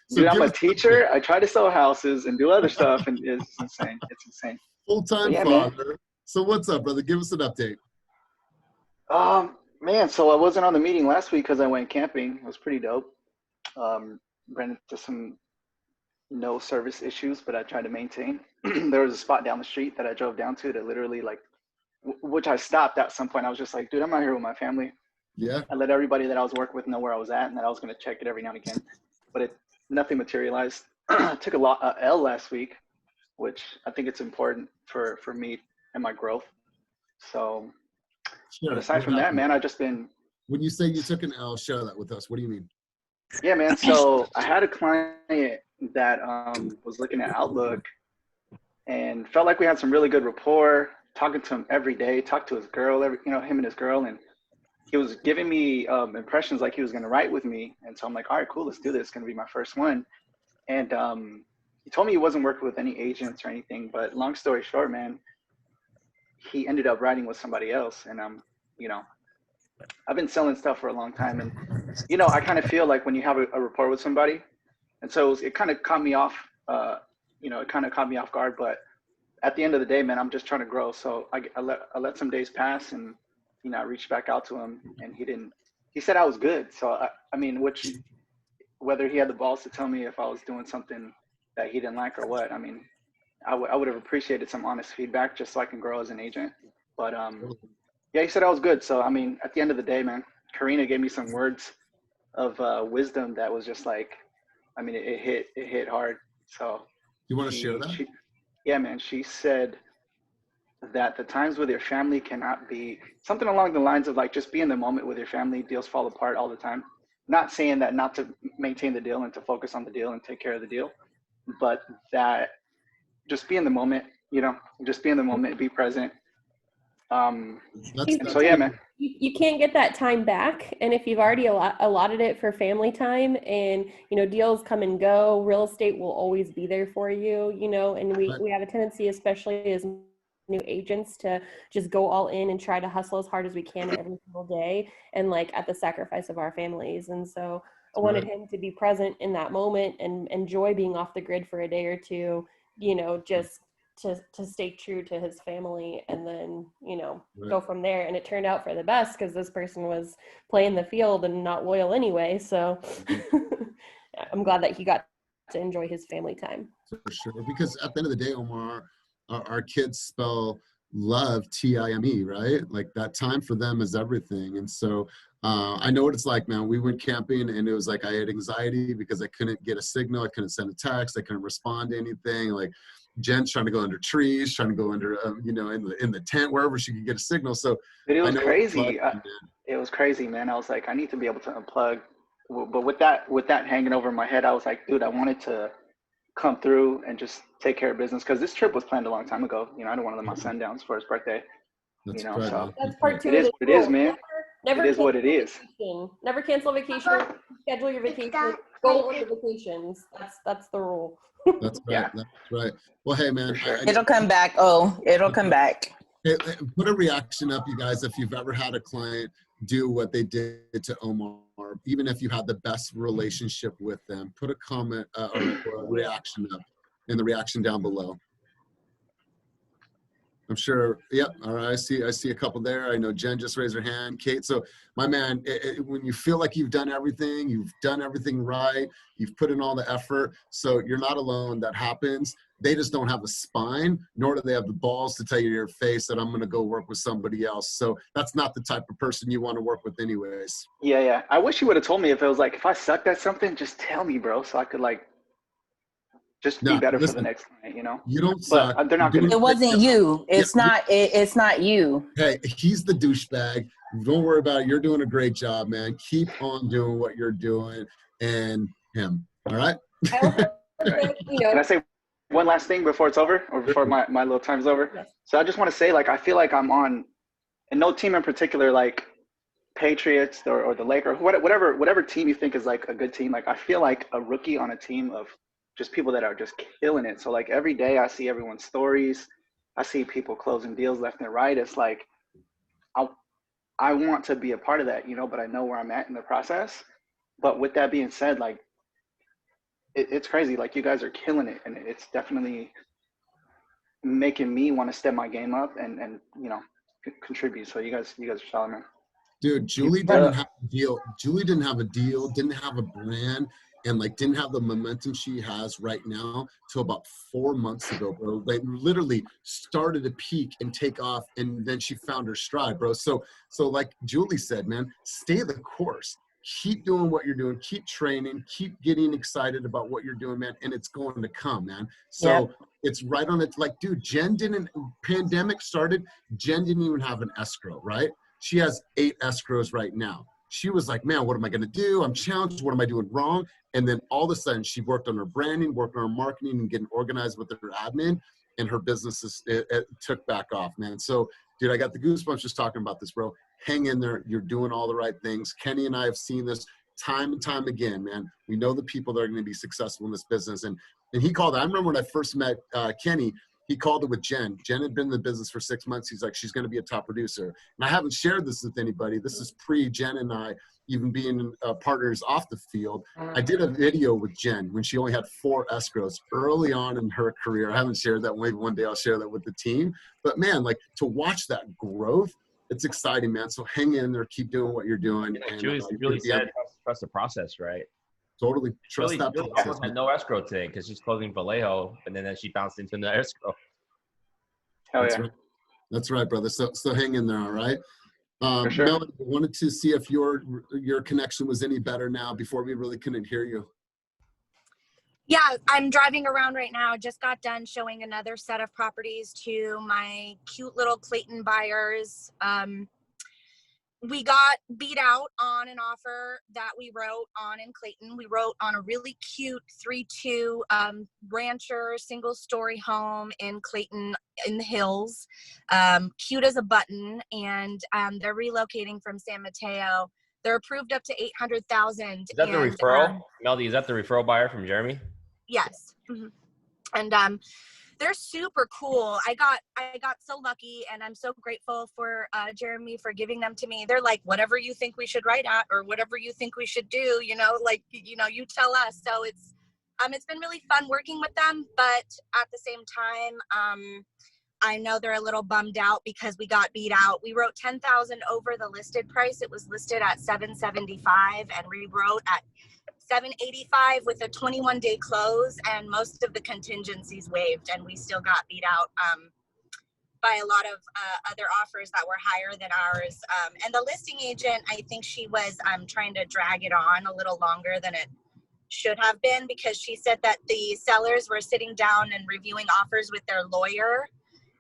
So dude, I'm a teacher. I try to sell houses and do other stuff, and it's insane. It's insane. Full-time father. Man. So what's up, brother? Give us an update. Man, so I wasn't on the meeting last week because I went camping. It was pretty dope. Ran into some no service issues, but I tried to maintain. There was a spot down the street that I drove down to that literally, like, which I stopped at some point. I was just like, dude, I'm out here with my family. Yeah. I let everybody that I was working with know where I was at and that I was going to check it every now and again. But nothing materialized. I took a L last week, which I think it's important for me and my growth. So, sure. But aside from that, man, I've just been. When you say you took an L, share that with us. What do you mean? Yeah, man. So I had a client that was looking at Outlook and felt like we had some really good rapport. Talking to him every day, talked to his girl, him and his girl, and he was giving me impressions like he was going to write with me. And so I'm like, all right, cool, let's do this. It's going to be my first one. And he told me he wasn't working with any agents or anything. But long story short, man, he ended up writing with somebody else. And you know, I've been selling stuff for a long time, and I kind of feel like when you have a rapport with somebody, and so it kind of caught me off. It kind of caught me off guard. But at the end of the day, man, I'm just trying to grow. So I let some days pass, and I reached back out to him, and he didn't. He said I was good. So I mean, whether he had the balls to tell me if I was doing something that he didn't like or what, I mean, I would have appreciated some honest feedback just so I can grow as an agent. But yeah, he said I was good. So I mean, at the end of the day, man, Karina gave me some words of wisdom that was just like, I mean, it hit hard. So You want to share that? Yeah, man. She said that the times with your family cannot be something along the lines of like just be in the moment with your family. Deals fall apart all the time. Not saying that not to maintain the deal and to focus on the deal and take care of the deal, but that just be in the moment. Just be in the moment, be present. And so yeah, man. You can't get that time back, and if you've already allotted it for family time, and deals come and go, real estate will always be there for you. And we have a tendency, especially as new agents, to just go all in and try to hustle as hard as we can every single day, and like at the sacrifice of our families. And so I wanted him to be present in that moment and enjoy being off the grid for a day or two, just to stay true to his family, and then go from there. And it turned out for the best, because this person was playing the field and not loyal anyway. So I'm glad that he got to enjoy his family time. For sure, because at the end of the day, Omar, our kids spell love Time, right? Like that time for them is everything. And so I know what it's like, man. We went camping and it was like I had anxiety because I couldn't get a signal, I couldn't send a text, I couldn't respond to anything. Like Jen's trying to go under trees, trying to go under in the tent, wherever she could get a signal. So it was crazy. It was crazy, man. I was like, I need to be able to unplug. But with that hanging over my head, I was like, dude, I wanted to come through and just take care of business, because this trip was planned a long time ago. I didn't want to let my son down for his birthday. So that's part two. It is what it is, man. Never it is what it is. Vacation. Never cancel vacation. Schedule your vacation. Go on the vacations. That's the rule. That's right. Yeah. That's right. Well, hey, man. It'll come back. Oh, it'll come back. Hey, put a reaction up, you guys, if you've ever had a client do what they did to Omar, even if you had the best relationship with them. Put a comment or a reaction up in the reaction down below. I'm sure. Yep. All right. I see a couple there. I know Jen just raised her hand. Kate. So my man, when you feel like you've done everything right, you've put in all the effort. So you're not alone. That happens. They just don't have a spine, nor do they have the balls to tell you to your face that I'm going to go work with somebody else. So that's not the type of person you want to work with anyways. Yeah. I wish you would have told me if it was like, if I sucked at something, just tell me, bro. So I could just be better for the next client, You don't suck. But they're not gonna. It wasn't you. It's not. It's not you. Hey, he's the douchebag. Don't worry about it. You're doing a great job, man. Keep on doing what you're doing, and him. All right. Can I say one last thing before it's over, or before my little time's over? Yes. So I just want to say, I feel like I'm on, and no team in particular, like Patriots or the Lakers, whatever team you think is like a good team. I feel like a rookie on a team of just people that are just killing it. So every day I see everyone's stories. I see people closing deals left and right. It's like, I want to be a part of that, but I know where I'm at in the process. But with that being said, it's crazy. You guys are killing it, and it's definitely making me want to step my game up and contribute. So you guys are solid, man. Dude, Julie didn't have a deal. Julie didn't have a deal, didn't have a brand, and didn't have the momentum she has right now till about 4 months ago, bro. Literally started to peak and take off, and then she found her stride, bro. So like Julie said, man, stay the course. Keep doing what you're doing. Keep training. Keep getting excited about what you're doing, man. And it's going to come, man. So it's right on it. Dude, pandemic started. Jen didn't even have an escrow, right? She has 8 escrows right now. she was like, man, what am I going to do? I'm challenged. What am I doing wrong? And then all of a sudden she worked on her branding, worked on her marketing, and getting organized with her admin, and her business it took back off, man. So, dude, I got the goosebumps just talking about this, bro. Hang in there. You're doing all the right things. Kenny and I have seen this time and time again, man. We know the people that are going to be successful in this business. And he called it. I remember when I first met Kenny, he called it with Jen. Jen had been in the business for 6 months. He's like, she's going to be a top producer. And I haven't shared this with anybody. This is pre-Jen and I even being partners off the field. I did a video with Jen when she only had 4 escrows early on in her career. I haven't shared that. Maybe one day I'll share that with the team. But man, like, to watch that growth, it's exciting, man. So hang in there, keep doing what you're doing. And Julie said trust the process, right? Totally trust that process. Had no escrow today because she's closing Vallejo, and then she bounced into the escrow. That's right. That's right, brother. So hang in there, all right? Sure. Melody, I wanted to see if your connection was any better now. Before we really couldn't hear you. Yeah, I'm driving around right now. Just got done showing another set of properties to my cute little Clayton buyers. We got beat out on an offer that we wrote on in Clayton. We wrote on a really cute 3-2 rancher single-story home in Clayton in the hills. Cute as a button, and they're relocating from San Mateo. They're approved up to $800,000. Is that the referral? Melody, is that the referral buyer from Jeremy? Yes. Mm-hmm. And they're super cool. I got so lucky, and I'm so grateful for Jeremy for giving them to me. They're like, whatever you think we should write at, or whatever you think we should do, you tell us. So it's been really fun working with them, but at the same time, I know they're a little bummed out because we got beat out. We wrote $10,000 over the listed price. It was listed at $775, and we wrote at $785 with a 21-day close, and most of the contingencies waived, and we still got beat out by a lot of other offers that were higher than ours. And the listing agent, I think she was trying to drag it on a little longer than it should have been, because she said that the sellers were sitting down and reviewing offers with their lawyer,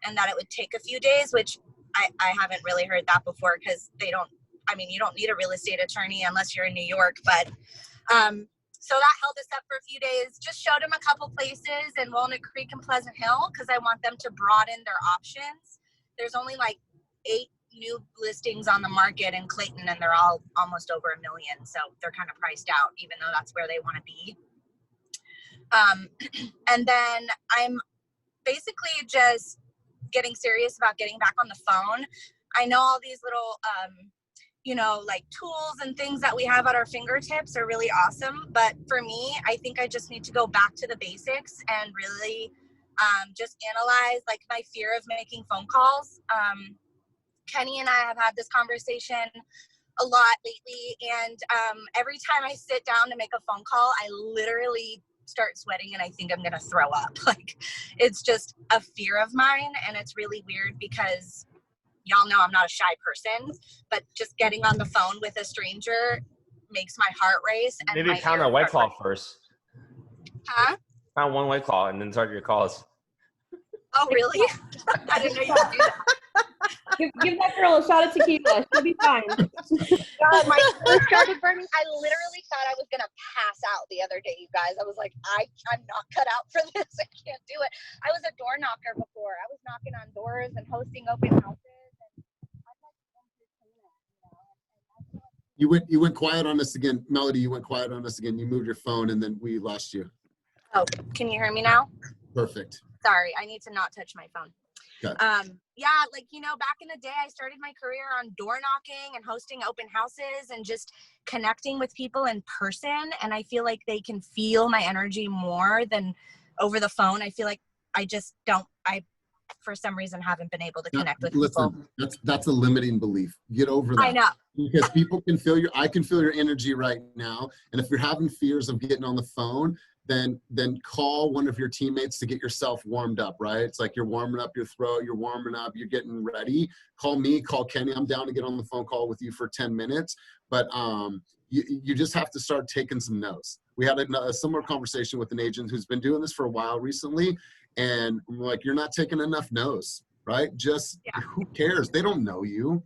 and that it would take a few days, which I haven't really heard that before, because you don't need a real estate attorney unless you're in New York, but so that held us up for a few days. Just showed them a couple places in Walnut Creek and Pleasant Hill, because I want them to broaden their options. There's only like 8 new listings on the market in Clayton, and they're all almost over $1 million. So they're kind of priced out, even though that's where they want to be. And then I'm basically just getting serious about getting back on the phone. I know all these little, like tools and things that we have at our fingertips are really awesome. But for me, I think I just need to go back to the basics and really just analyze like my fear of making phone calls. Kenny and I have had this conversation a lot lately, and every time I sit down to make a phone call, I literally start sweating and I think I'm gonna throw up. Like, it's just a fear of mine, and it's really weird because y'all know I'm not a shy person, but just getting on the phone with a stranger makes my heart race. And Maybe pound a White Claw first. Huh? Pound 1 White Claw and then start your calls. Oh, really? I didn't know you could do that. Give that girl a shot of tequila. She'll be fine. God, my throat started burning. I literally thought I was going to pass out the other day, you guys. I was like, I'm not cut out for this. I can't do it. I was a door knocker before. I was knocking on doors and hosting open houses. You went quiet on us again. Melody, you went quiet on us again. You moved your phone and then we lost you. Oh, can you hear me now? Perfect. Sorry, I need to not touch my phone. Got it. Back in the day, I started my career on door knocking and hosting open houses and just connecting with people in person. And I feel like they can feel my energy more than over the phone. I feel like I for some reason haven't been able to connect with people. That's a limiting belief. Get over that. I know. Because people can feel I can feel your energy right now. And if you're having fears of getting on the phone, then call one of your teammates to get yourself warmed up, right? It's like you're warming up your throat, you're warming up, you're getting ready. Call me, call Kenny. I'm down to get on the phone call with you for 10 minutes. But you just have to start taking some notes. We had a similar conversation with an agent who's been doing this for a while recently. And I'm like, you're not taking enough notes, right? Who cares? They don't know you.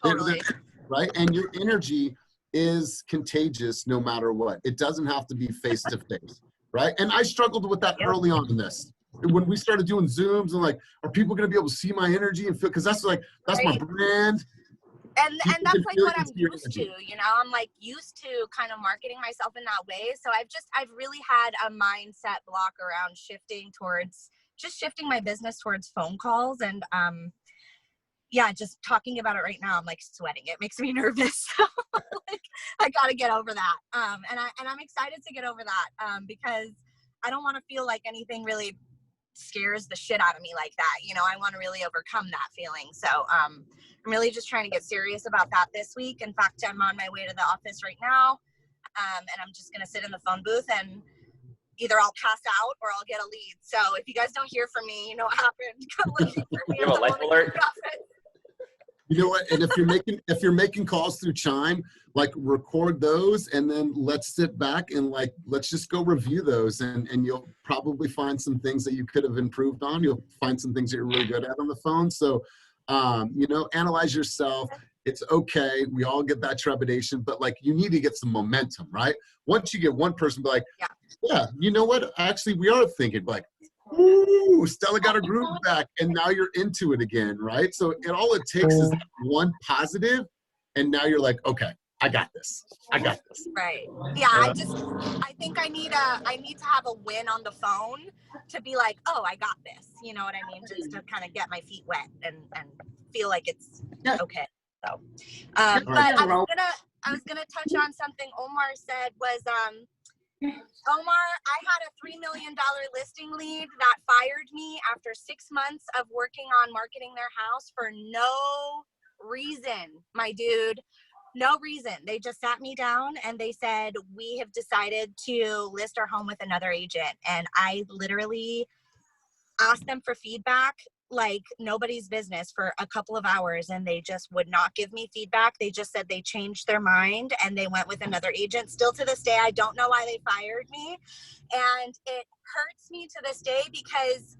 Totally. Right? And your energy is contagious no matter what. It doesn't have to be face to face, right? And I struggled with that early on in this. When we started doing Zooms and like, are people going to be able to see my energy and feel? Because that's my brand. And People that's can like feel what it, I'm see your used to, energy. you know. I'm like used to kind of marketing myself in that way. So I've really had a mindset block around shifting my business towards phone calls. And yeah, just talking about it right now, I'm like sweating. It makes me nervous. Like, I got to get over that. And I'm excited to get over that because I don't want to feel like anything really scares the shit out of me like that. You know, I want to really overcome that feeling. So I'm really just trying to get serious about that this week. In fact, I'm on my way to the office right now. And I'm just going to sit in the phone booth and either I'll pass out or I'll get a lead. So if you guys don't hear from me, you know what happened. Come looking for me. You have a life alert? You know what? And if you're making calls through Chime, like record those and then let's sit back and like let's just go review those and you'll probably find some things that you could have improved on. You'll find some things that you're really good at on the phone. So you know, analyze yourself. It's okay. We all get that trepidation, but like you need to get some momentum, right? Once you get one person be like, yeah, you know what? Actually, we are thinking like, ooh, Stella got her groove back, and now you're into it again, right? So all it takes is one positive, and now you're like, okay, I got this. I got this. Right. Yeah. I think I need to have a win on the phone to be like, oh, I got this. You know what I mean? Just to kind of get my feet wet and feel like it's okay. So, but I was gonna touch on something Omar said was, Omar, I had a $3 million listing lead that fired me after 6 months of working on marketing their house for no reason, my dude. No reason. They just sat me down and they said, we have decided to list our home with another agent. And I literally asked them for feedback like nobody's business for a couple of hours, and they just would not give me feedback. They just said they changed their mind and they went with another agent. Still to this day, I don't know why they fired me. And it hurts me to this day because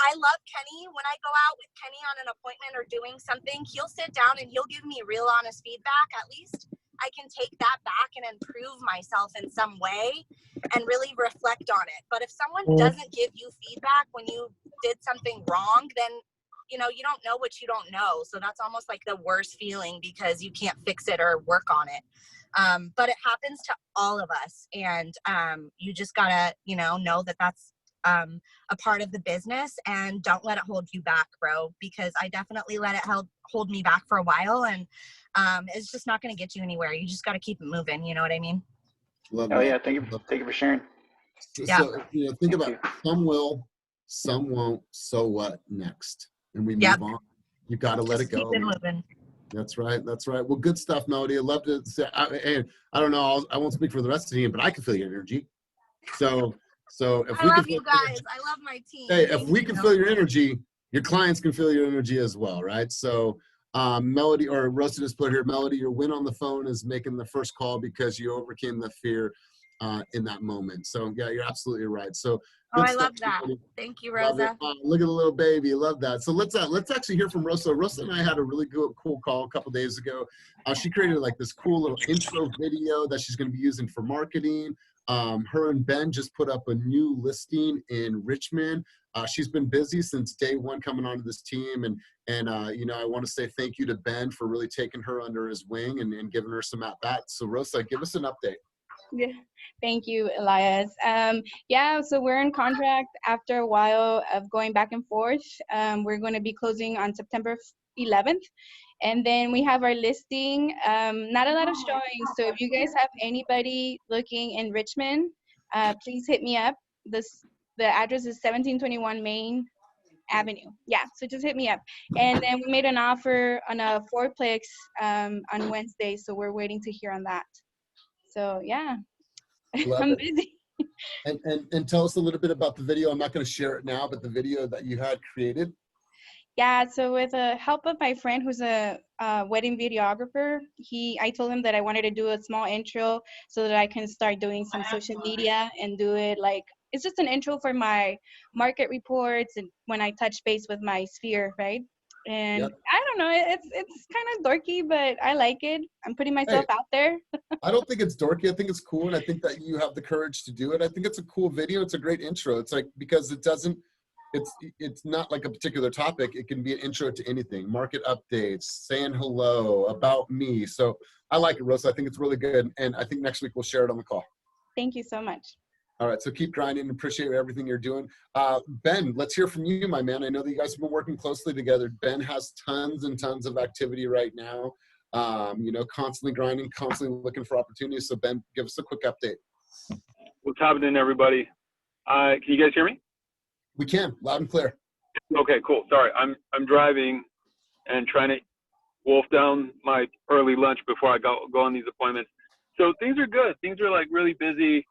I love Kenny. When I go out with Kenny on an appointment or doing something, he'll sit down and he'll give me real honest feedback. At least I can take that back and improve myself in some way and really reflect on it. But if someone doesn't give you feedback when you did something wrong, then you know, you don't know what you don't know. So that's almost like the worst feeling because you can't fix it or work on it. But it happens to all of us. And you just gotta, you know that that's a part of the business, and don't let it hold you back, bro, because I definitely let it hold me back for a while, and it's just not going to get you anywhere. You just got to keep it moving. You know what I mean? Love Oh that. yeah, thank you for sharing. So you know, think about some will, some won't. So what next? And we move on. You got to let it go. Keep it moving. That's right. That's right. Well, good stuff, Melody. I'd love to say, and I don't know, I won't speak for the rest of the team, but I can feel your energy. So if I we love can, you guys. I love my team. hey, if we can feel your energy, your clients can feel your energy as well, right? So Melody, or Rosa just put here, Melody, your win on the phone is making the first call because you overcame the fear in that moment. So yeah, you're absolutely right. So oh, I love that. Thank you, Rosa. Look at the little baby. Love that. So let's actually hear from Rosa. Rosa and I had a really cool call a couple days ago. She created like this cool little intro video that she's going to be using for marketing. Her and Ben just put up a new listing in Richmond. She's been busy since day one coming onto this team, and you know, I want to say thank you to Ben for really taking her under his wing and giving her some at bats. So Rosa, give us an update. Yeah, thank you, Elias. Yeah, so we're in contract after a while of going back and forth. We're going to be closing on September 11th. And then we have our listing. Not a lot of showings. So if you guys have anybody looking in Richmond, please hit me up. The address is 1721 Main Avenue. Yeah, so just hit me up. And then we made an offer on a fourplex on Wednesday. So we're waiting to hear on that. So yeah, I'm busy. And tell us a little bit about the video. I'm not going to share it now, but the video that you had created. Yeah, so with the help of my friend who's a wedding videographer, I told him that I wanted to do a small intro so that I can start doing some social media and do it like, it's just an intro for my market reports and when I touch base with my sphere, right? And Yep. I don't know, it's kind of dorky, but I like it. I'm putting myself out there. I don't think it's dorky. I think it's cool, and I think that you have the courage to do it. I think it's a cool video. It's a great intro. It's like, because it doesn't, it's not like a particular topic. It can be an intro to anything. Market updates, saying hello, about me. So I like it, Rosa. I think it's really good, and I think next week we'll share it on the call. Thank you so much. All right, so keep grinding. Appreciate everything you're doing. Ben, let's hear from you, my man. I know that you guys have been working closely together. Ben has tons and tons of activity right now. You know, constantly grinding, constantly looking for opportunities. So Ben, give us a quick update. What's happening, everybody? Can you guys hear me? We can, loud and clear. Okay, cool. Sorry, I'm driving and trying to wolf down my early lunch before I go on these appointments. So things are good. Things are like really busy.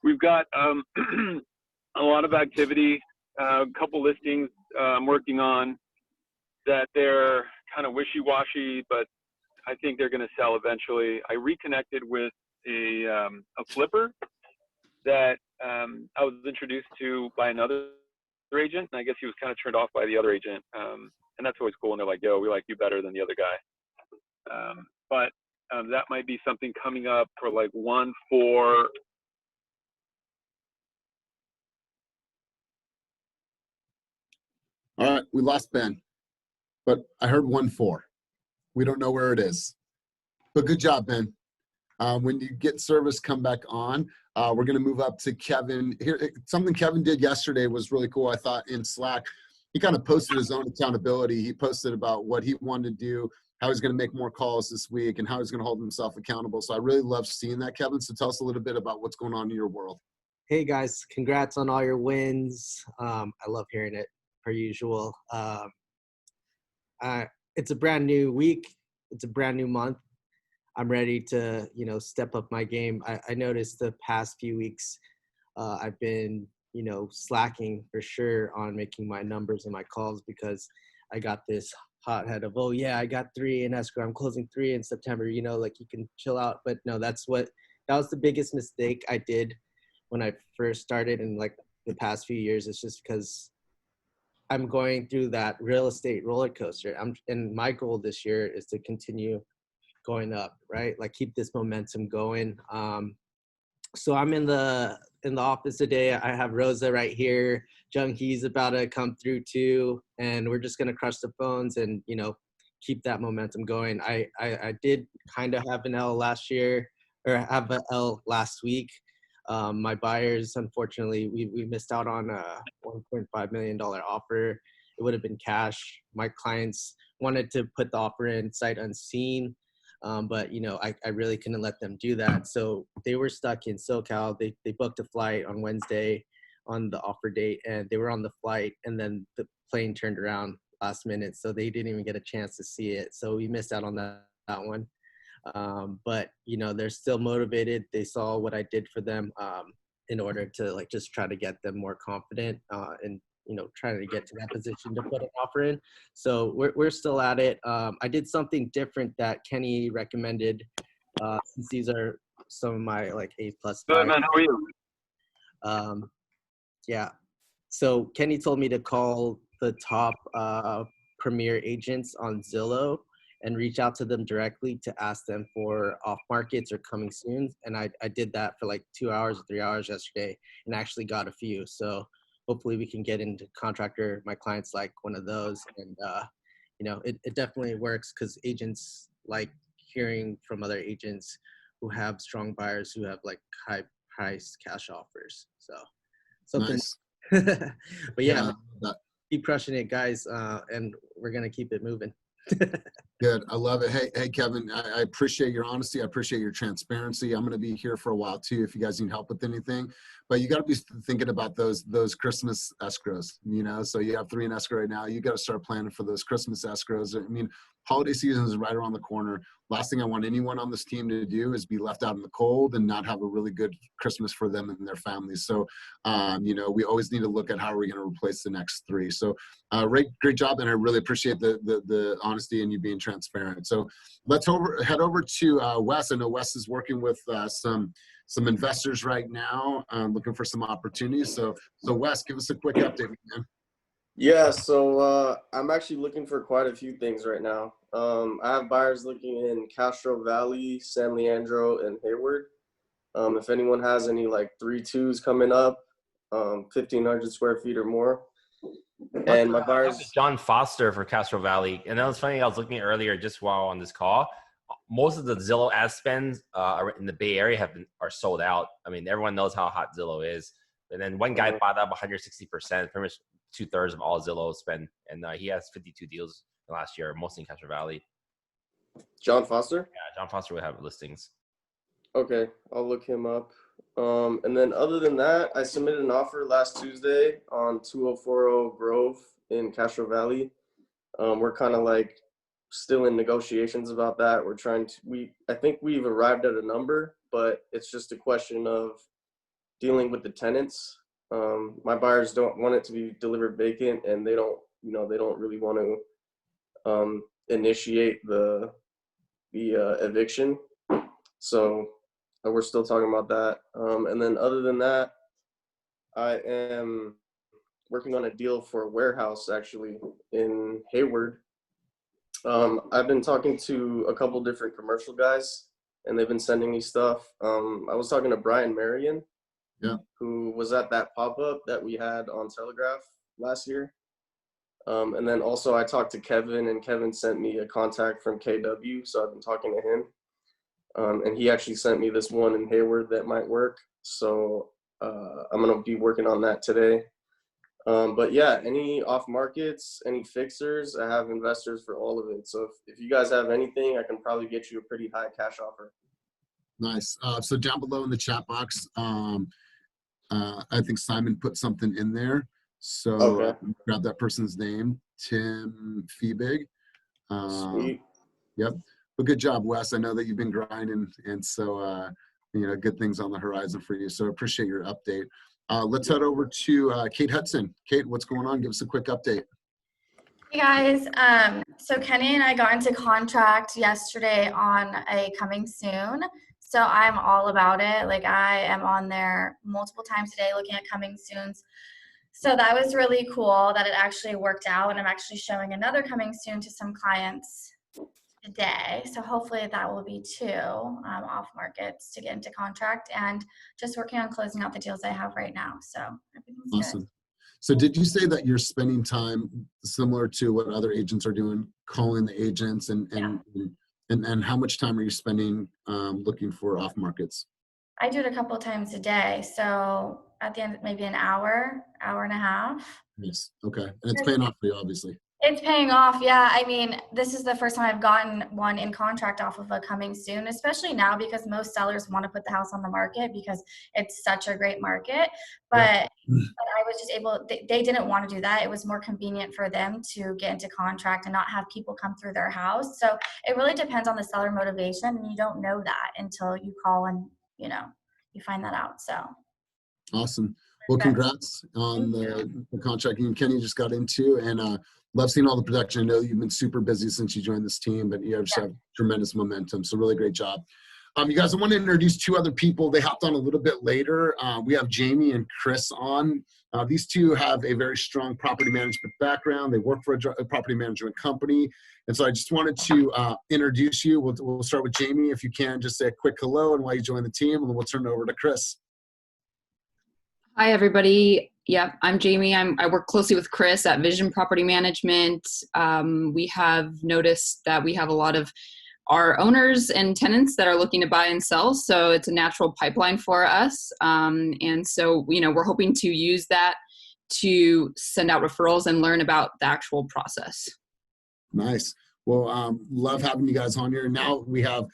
We've got a lot of activity, a couple listings I'm working on that they're kind of wishy-washy, but I think they're going to sell eventually. I reconnected with a flipper that I was introduced to by another agent, and I guess he was kind of turned off by the other agent. And that's always cool when they're like, yo, we like you better than the other guy. But that might be something coming up for like 1-4. All right, we lost Ben, but I heard 1-4. We don't know where it is, but good job, Ben. When you get service, come back on. We're going to move up to Kevin. Here, something Kevin did yesterday was really cool, I thought, in Slack. He kind of posted his own accountability. He posted about what he wanted to do, how he's going to make more calls this week, and how he's going to hold himself accountable. So I really love seeing that, Kevin. So tell us a little bit about what's going on in your world. Hey, guys. Congrats on all your wins. I love hearing it, per usual. It's a brand new week. It's a brand new month. I'm ready to, you know, step up my game. I noticed the past few weeks I've been, you know, slacking for sure on making my numbers and my calls because I got this hothead of, oh yeah, I got 3 in escrow. I'm closing 3 in September, you know, like you can chill out. But no, that was the biggest mistake I did when I first started in like the past few years. It's just because I'm going through that real estate roller coaster. And my goal this year is to continue going up, right? Like keep this momentum going. So I'm in the office today. I have Rosa right here. Jung Hee's about to come through too, and we're just gonna crush the phones and, you know, keep that momentum going. I did kind of have an L last year, or have an L last week. My buyers, unfortunately, we missed out on a $1.5 million offer. It would have been cash. My clients wanted to put the offer in sight unseen. But, you know, I really couldn't let them do that. So they were stuck in SoCal. They booked a flight on Wednesday on the offer date, and they were on the flight, and then the plane turned around last minute. So they didn't even get a chance to see it. So we missed out on that one. But, you know, they're still motivated. They saw what I did for them in order to like just try to get them more confident and, you know, trying to get to that position to put an offer in. So we're still at it. I did something different that Kenny recommended since these are some of my like A+ Good, man. How are you? Yeah. So Kenny told me to call the top premier agents on Zillow and reach out to them directly to ask them for off markets or coming soon. And I did that for like 2 hours or 3 hours yesterday and actually got a few. So hopefully we can get into contractor. My clients like one of those. And, you know, it definitely works because agents like hearing from other agents who have strong buyers who have like high price cash offers. So something. Nice. But yeah, keep crushing it, guys. And we're going to keep it moving. Good. I love it. Hey, Kevin, I appreciate your honesty. I appreciate your transparency. I'm going to be here for a while too if you guys need help with anything. But you got to be thinking about those Christmas escrows, you know? So you have 3 in escrow right now. You got to start planning for those Christmas escrows. I mean, holiday season is right around the corner. Last thing I want anyone on this team to do is be left out in the cold and not have a really good Christmas for them and their families. So, you know, we always need to look at how we're going to replace the next 3. So great job. And I really appreciate the honesty and you being transparent. So let's head over to Wes. I know Wes is working with some investors right now, looking for some opportunities. So Wes, give us a quick update, man. Yeah, so I'm actually looking for quite a few things right now. I have buyers looking in Castro Valley, San Leandro, and Hayward. If anyone has any like 3.2s coming up, 1,500 square feet or more. And my buyers, John Foster for Castro Valley. And that was funny. I was looking earlier just while on this call. Most of the Zillow ad spends in the Bay Area are sold out. I mean, everyone knows how hot Zillow is. And then one guy bought up 160%, pretty much 2/3 of all Zillow spend, and he has 52 deals last year, mostly in Castro Valley. John Foster? Yeah, John Foster would have listings. Okay, I'll look him up. And then other than that, I submitted an offer last Tuesday on 2040 Grove in Castro Valley. We're kind of like still in negotiations about that. We're trying to, I think we've arrived at a number, but it's just a question of dealing with the tenants. My buyers don't want it to be delivered vacant, and they don't really want to initiate the eviction. So we're still talking about that. And then other than that, I am working on a deal for a warehouse actually in Hayward. I've been talking to a couple different commercial guys, and they've been sending me stuff. I was talking to Brian Marion, who was at that pop-up that we had on Telegraph last year. And then also I talked to Kevin, and Kevin sent me a contact from KW, so I've been talking to him. And he actually sent me this one in Hayward that might work. So I'm going to be working on that today. But yeah, any off markets, any fixers, I have investors for all of it. So if you guys have anything, I can probably get you a pretty high cash offer. Nice. So down below in the chat box, I think Simon put something in there. So grab that person's name, Tim Feebig. Sweet. Yep. Well, good job, Wes. I know that you've been grinding, and so good things on the horizon for you. So appreciate your update. Let's head over to Kate Hudson. Kate, what's going on? Give us a quick update. Hey guys, so Kenny and I got into contract yesterday on a coming soon. So I'm all about it. Like I am on there multiple times a day looking at coming soons. So that was really cool that it actually worked out, and I'm actually showing another coming soon to some clients today. So hopefully that will be 2 off markets to get into contract, and just working on closing out the deals I have right now. So everything's Awesome. good. So did you say that you're spending time similar to what other agents are doing, calling the agents, and how much time are you spending looking for off markets? I do it a couple of times a day. So at the end, maybe an hour, hour and a half. Yes. Okay. And it's paying off for you, obviously. It's paying off. Yeah. I mean, this is the first time I've gotten one in contract off of a coming soon, especially now because most sellers want to put the house on the market because it's such a great market. But I was just able, they didn't want to do that. It was more convenient for them to get into contract and not have people come through their house. So it really depends on the seller motivation, and you don't know that until you call and, you find that out. So. Awesome. Well, congrats on the contract you and Kenny just got into, and love seeing all the production. I know you've been super busy since you joined this team, but you just have tremendous momentum. So really great job. You guys, I want to introduce 2 other people. They hopped on a little bit later. We have Jamie and Chris on. These 2 have a very strong property management background. They work for a property management company. And so I just wanted to introduce you. We'll start with Jamie. If you can, just say a quick hello and why you joined the team, and then we'll turn it over to Chris. Hi, everybody. Yeah, I'm Jamie. I work closely with Chris at Vision Property Management. We have noticed that we have a lot of our owners and tenants that are looking to buy and sell, so it's a natural pipeline for us. And so, we're hoping to use that to send out referrals and learn about the actual process. Nice. Well, love having you guys on here. Now we have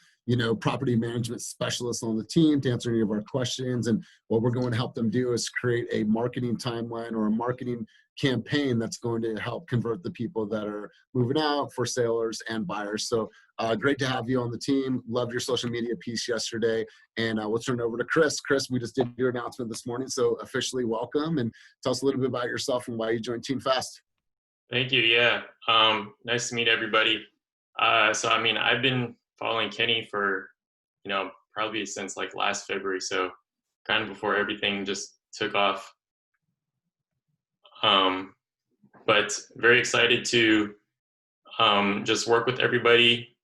property management specialists on the team to answer any of our questions. And what we're going to help them do is create a marketing timeline or a marketing campaign that's going to help convert the people that are moving out for sellers and buyers. So great to have you on the team. Loved your social media piece yesterday. And we'll turn it over to Chris. Chris, we just did your announcement this morning, so officially welcome, and tell us a little bit about yourself and why you joined Team Fast. Thank you. Yeah. Nice to meet everybody. So, I've been following Kenny for, probably since like last February. So kind of before everything just took off. but very excited to just work with everybody.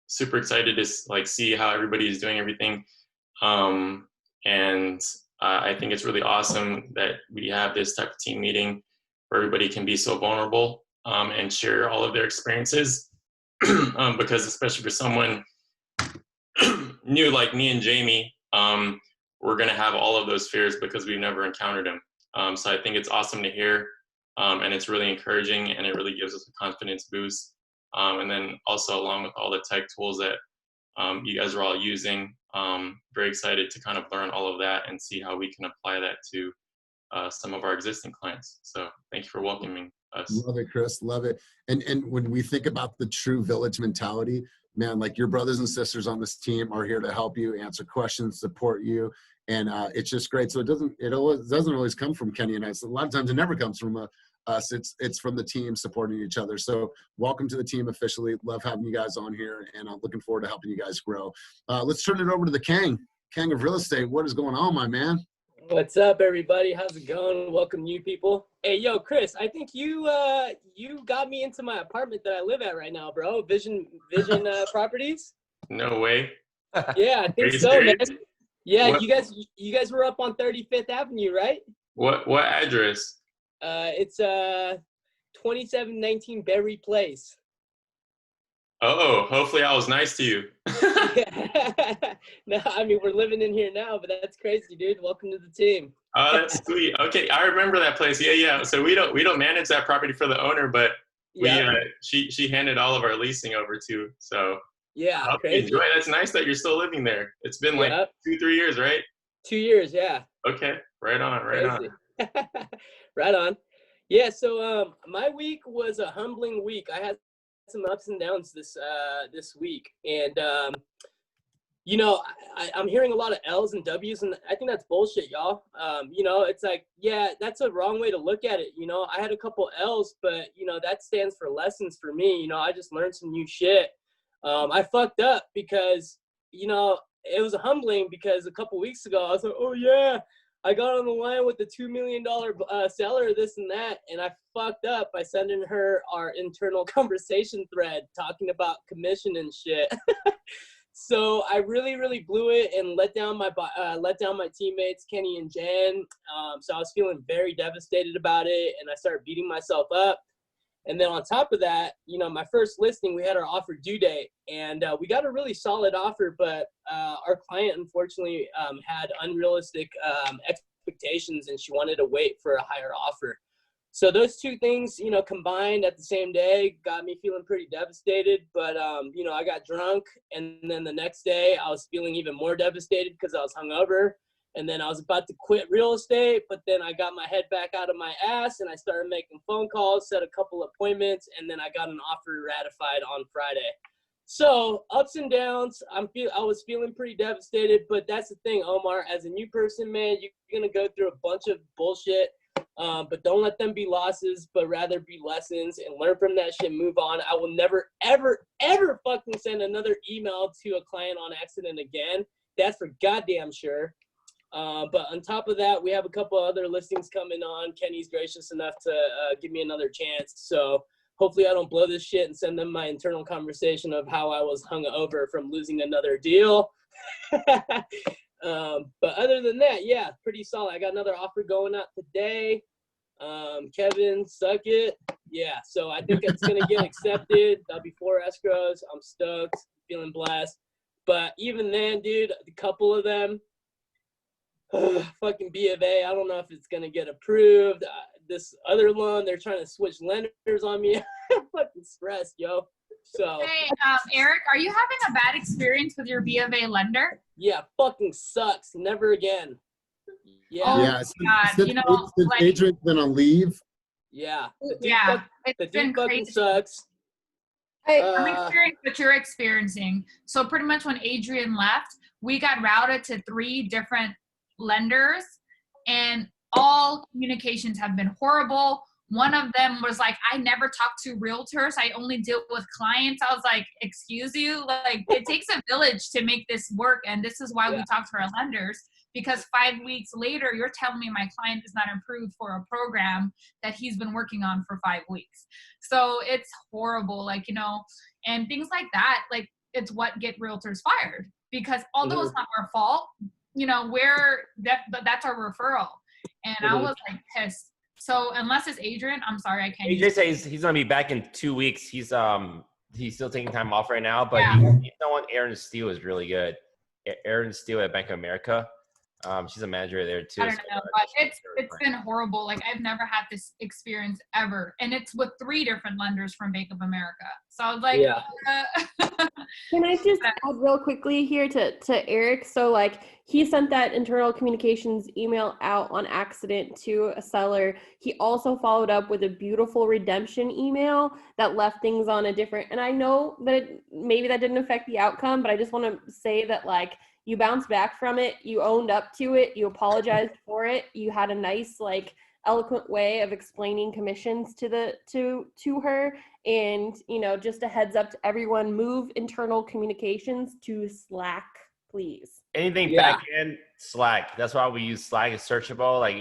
Super excited to like see how everybody is doing everything. And I think it's really awesome that we have this type of team meeting where everybody can be so vulnerable and share all of their experiences. Because especially for someone new like me and Jamie, we're going to have all of those fears because we've never encountered them. So I think it's awesome to hear, and it's really encouraging, and it really gives us a confidence boost. And then also along with all the tech tools that you guys are all using, very excited to kind of learn all of that and see how we can apply that to some of our existing clients. So thank you for welcoming us. Love it, Chris. Love it. And when we think about the true village mentality, man, like your brothers and sisters on this team are here to help you, answer questions, support you. And it's just great. So it doesn't always come from Kenny and I. So a lot of times it never comes from us. It's from the team supporting each other. So welcome to the team officially. Love having you guys on here, and I'm looking forward to helping you guys grow. Let's turn it over to the Kang of real estate. What is going on, my man? What's up, everybody? How's it going? Welcome, new people. Hey, yo, Chris, I think you got me into my apartment that I live at right now, bro. Vision Properties. No way. Yeah, I think so, man. Yeah, what? you guys were up on 35th Avenue, right? What address? It's 2719 Berry Place. Oh, hopefully I was nice to you. No, I mean, we're living in here now, but that's crazy, dude. Welcome to the team. Oh, that's sweet. Okay, I remember that place. Yeah. So we don't manage that property for the owner, but she handed all of our leasing over to. So yeah, I hope you enjoy it. That's nice that you're still living there. It's been like 2-3 years, right? 2 years, yeah. Okay, right on. Right on. Yeah, so my week was a humbling week. I had some ups and downs this week, and you know, I'm hearing a lot of L's and W's, and I think that's bullshit, y'all. You know, it's like, yeah, that's a wrong way to look at it. You know, I had a couple L's, but you know, that stands for lessons for me. You know, I just learned some new shit. I fucked up because, you know, it was humbling because a couple weeks ago I was like, oh yeah, I got on the line with the $2 million seller, this and that, and I fucked up by sending her our internal conversation thread talking about commission and shit. So I really blew it and let down my teammates, Kenny and Jen. So I was feeling very devastated about it, and I started beating myself up. And then on top of that, you know, my first listing, we had our offer due date, and we got a really solid offer, but our client unfortunately had unrealistic expectations, and she wanted to wait for a higher offer. So those two things, you know, combined at the same day got me feeling pretty devastated. But, you know, I got drunk, and then the next day I was feeling even more devastated because I was hungover. And then I was about to quit real estate, but then I got my head back out of my ass and I started making phone calls, set a couple appointments, and then I got an offer ratified on Friday. So ups and downs. I was feeling pretty devastated, but that's the thing, Omar. As a new person, man, you're gonna go through a bunch of bullshit, but don't let them be losses, but rather be lessons, and learn from that shit. Move on. I will never, ever fucking send another email to a client on accident again. That's for goddamn sure. But on top of that, we have a couple other listings coming on. Kenny's gracious enough to give me another chance. So hopefully I don't blow this shit and send them my internal conversation of how I was hungover from losing another deal. But other than that, yeah, pretty solid. I got another offer going out today. Kevin, suck it. Yeah, so I think it's going to get accepted. That'll be 4 escrows. I'm stoked, feeling blessed. But even then, dude, a couple of them, fucking B of A, I don't know if it's gonna get approved. This other loan, they're trying to switch lenders on me. I'm fucking stressed, yo. So hey, Eric, are you having a bad experience with your B of A lender? Yeah, fucking sucks. Never again. Yeah. Oh Yeah, God, you know, since like, Adrian's been on leave. Yeah. It's been fucking crazy. Sucks. I'm experiencing what you're experiencing. So pretty much when Adrian left, we got routed to 3 different lenders, and all communications have been horrible. one of them was like, I never talk to realtors. I only deal with clients. I was like, excuse you? Like, it takes a village to make this work. And this is why we talk to our lenders, because 5 weeks later, you're telling me my client is not approved for a program that he's been working on for 5 weeks. So it's horrible, like, you know, and things like that, like, it's what get realtors fired, because although it's not our fault, you know, that's our referral. And I was like pissed. So unless it's Adrian, I'm sorry, I can't. AJ says he's gonna be back in 2 weeks. He's still taking time off right now, but he's someone. Aaron Steele is really good. Aaron Steele at Bank of America. She's a manager there too. I don't know, but it's been horrible. Like, I've never had this experience ever, and it's with 3 different lenders from Bank of America. So I was like, Can I just add real quickly here to Eric? So like, he sent that internal communications email out on accident to a seller. He also followed up with a beautiful redemption email that left things on a different, and I know that maybe that didn't affect the outcome, but I just want to say that, like, you bounced back from it, you owned up to it, you apologized for it, you had a nice, like, eloquent way of explaining commissions to her. And, you know, just a heads up to everyone, move internal communications to Slack, please. Anything back end, Slack. That's why we use Slack. It's searchable. Like,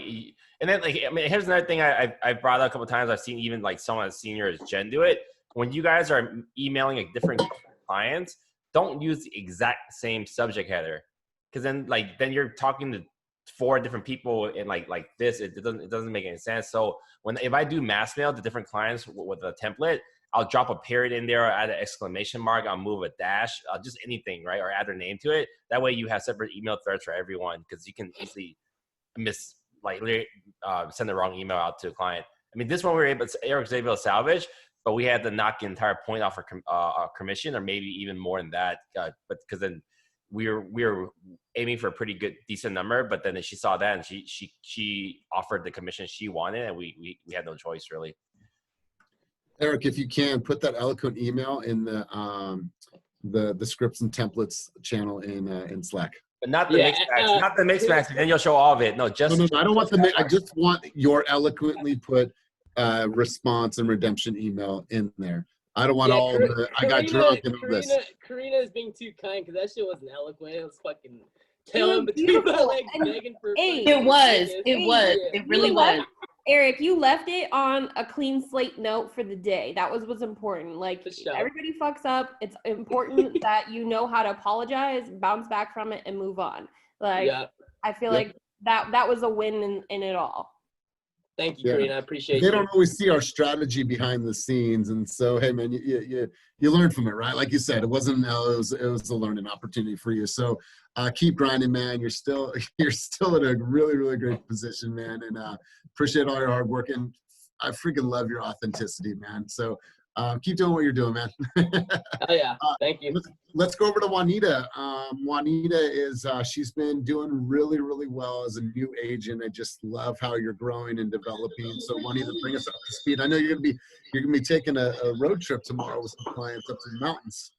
and then, like, I mean, here's another thing I brought up a couple of times. I've seen even like someone as senior as Jen do it. When you guys are emailing like different clients, don't use the exact same subject header, because then you're talking to 4 different people and like this. It doesn't make any sense. So if I do mass mail to different clients with a template, I'll drop a period in there, or add an exclamation mark, I'll move a dash, just anything, right? Or add their name to it. That way you have separate email threads for everyone, because you can easily send the wrong email out to a client. I mean, this one Eric was able to salvage, but we had to knock the entire point off our commission, or maybe even more than that. But because then we were aiming for a pretty good, decent number, but then she saw that and she offered the commission she wanted, and we had no choice really. Eric, if you can, put that eloquent email in the scripts and templates channel in Slack. But not the mix match, not the mix match. Then you'll show all of it. No, just no, I don't want the mix. I just want your eloquently put response and redemption email in there. I don't want all the I got drunk and all this. Karina is being too kind, because that shit wasn't eloquent. It was fucking telling between my legs, begging for. It really was. Eric, you left it on a clean slate note for the day. That was what's important. Like, everybody fucks up. It's important that you know how to apologize, bounce back from it, and move on. Like, I feel like that was a win in it all. Thank you, Karina. I appreciate They you. don't always see our strategy behind the scenes, and so hey, man, you learn from it, right? Like you said, it wasn't it was a learning opportunity for you. So keep grinding, man. You're still in a really, really great position, man, and appreciate all your hard work. And I freaking love your authenticity, man. So keep doing what you're doing, man. Oh yeah, thank you. Let's go over to Juanita. Juanita is she's been doing really, really well as a new agent. I just love how you're growing and developing. So Juanita, bring us up to speed. I know you're gonna be taking a road trip tomorrow with some clients up to the mountains.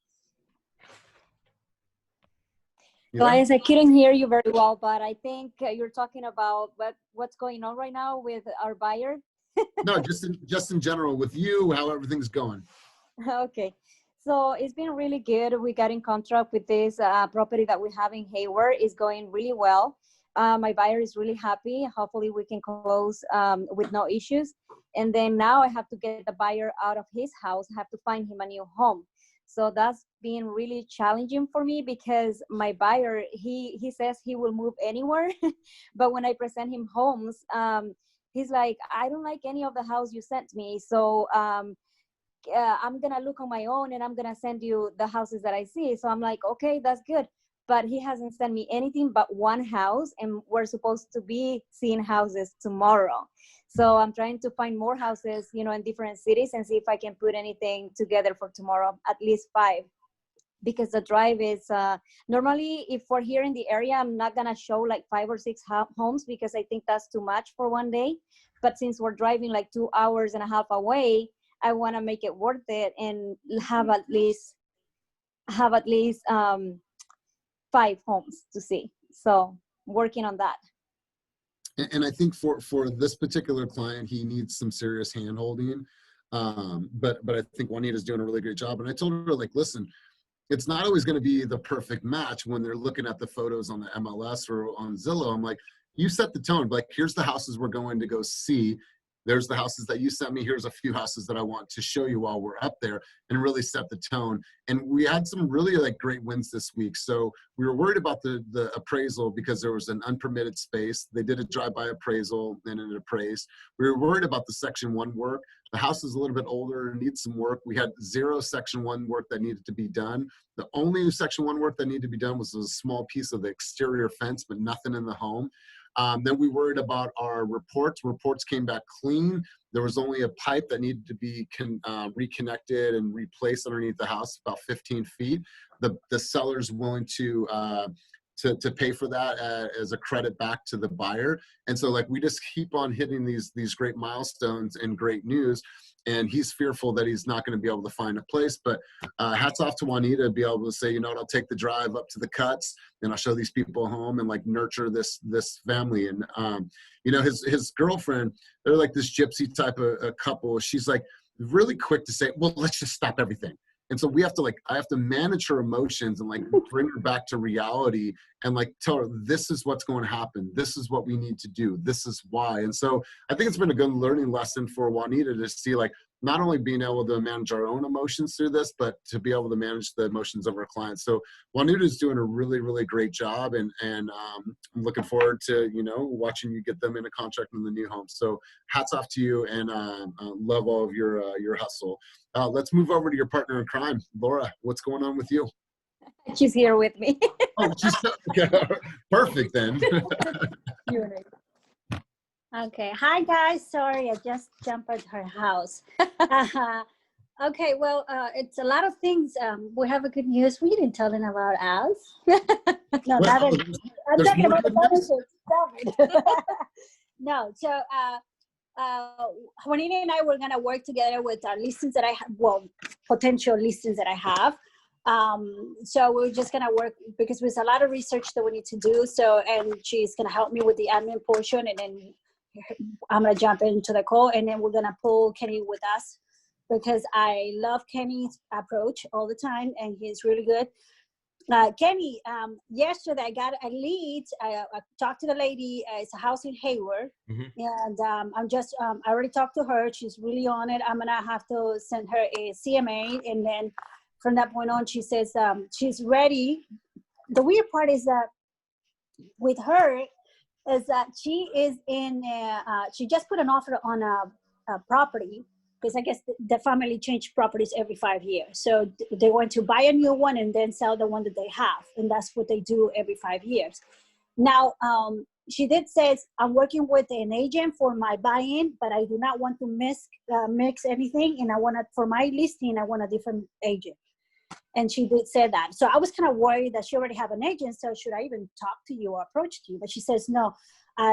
Guys, I couldn't hear you very well, but I think you're talking about what's going on right now with our buyer. No, just in general with you, how everything's going. Okay, so it's been really good. We got in contract with this property that we have in Hayward. It's going really well. My buyer is really happy. Hopefully we can close with no issues. And then now I have to get the buyer out of his house. I have to find him a new home. So that's been really challenging for me, because my buyer, he says he will move anywhere. But when I present him homes, he's like, I don't like any of the house you sent me. So I'm going to look on my own and I'm going to send you the houses that I see. So I'm like, okay, that's good. But he hasn't sent me anything but one house, and we're supposed to be seeing houses tomorrow. So I'm trying to find more houses, you know, in different cities, and see if I can put anything together for tomorrow, at least 5. Because the drive is, normally if we're here in the area, I'm not gonna show like 5 or 6 homes, because I think that's too much for one day. But since we're driving like 2.5 hours away, I wanna make it worth it and have at least 5 homes to see. So working on that. And I think for this particular client, he needs some serious hand holding. But I think Juanita's doing a really great job. And I told her, like, listen, it's not always going to be the perfect match when they're looking at the photos on the MLS or on Zillow. I'm like, you set the tone. Like, here's the houses we're going to go see. There's the houses that you sent me. Here's a few houses that I want to show you while we're up there, and really set the tone. And we had some really like great wins this week. So we were worried about the appraisal because there was an unpermitted space. They did a drive-by appraisal and it appraised. We were worried about the Section 1 work. The house is a little bit older and needs some work. We had 0 Section 1 work that needed to be done. The only Section 1 work that needed to be done was a small piece of the exterior fence, but nothing in the home. Then we worried about our reports. Reports came back clean. There was only a pipe that needed to be reconnected and replaced underneath the house, about 15 feet. The seller's willing to pay for that as a credit back to the buyer. And so, like, we just keep on hitting these great milestones and great news. And he's fearful that he's not going to be able to find a place. But hats off to Juanita to be able to say, you know what, I'll take the drive up to the cuts and I'll show these people home and like nurture this family. And you know, his girlfriend, they're like this gypsy type of a couple. She's like really quick to say, well, let's just stop everything. And so we have to I have to manage her emotions and like bring her back to reality and like tell her, this is what's going to happen. This is what we need to do. This is why. And so I think it's been a good learning lesson for Juanita to see, like, not only being able to manage our own emotions through this, but to be able to manage the emotions of our clients. So Juanita is doing a really, really great job. And I'm looking forward to, you know, watching you get them in a contract in the new home. So hats off to you, and love all of your hustle. Let's move over to your partner in crime. Laura, what's going on with you? She's here with me. Oh, she's okay. Perfect then. Okay. Hi, guys. Sorry, I just jumped at her house. Okay. Well, it's a lot of things. We have a good news. We didn't tell them about us. No, Well, not I'm talking about the bonuses. Stop it. No. So, Juanita and I were gonna work together with our listings that I have. Well, potential listings that I have. So we're just gonna work because there's a lot of research that we need to do. So, and she's gonna help me with the admin portion, and then I'm gonna jump into the call, and then we're gonna pull Kenny with us because I love Kenny's approach all the time, and he's really good. Kenny, yesterday I got a lead. I talked to the lady. It's a house in Hayward, and I already talked to her. She's really on it. I'm gonna have to send her a CMA, and then from that point on, she says she's ready. The weird part is that with her is that she is in. She just put an offer on a property because I guess the family change properties every 5 years. So they want to buy a new one and then sell the one that they have, and that's what they do every 5 years. Now, she did say, I'm working with an agent for my buy-in, but I do not want to mix anything, and for my listing, I want a different agent. And she did say that. So I was kind of worried that she already have an agent, so should I even talk to you or approach you? But she says, no,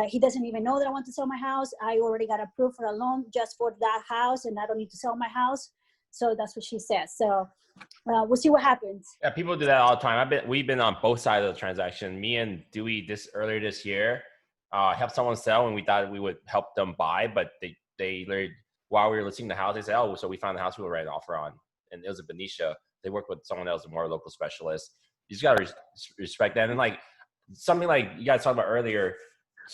he doesn't even know that I want to sell my house. I already got approved for a loan just for that house, and I don't need to sell my house. So that's what she says. So we'll see what happens. Yeah, people do that all the time. We've been on both sides of the transaction. Me and Dewey earlier this year helped someone sell, and we thought we would help them buy, but they literally, while we were listing the house, they said, oh, so we found the house we were writing an offer on, and it was a Benicia. They work with someone else, a more local specialist. You just gotta respect that. And like something like you guys talked about earlier,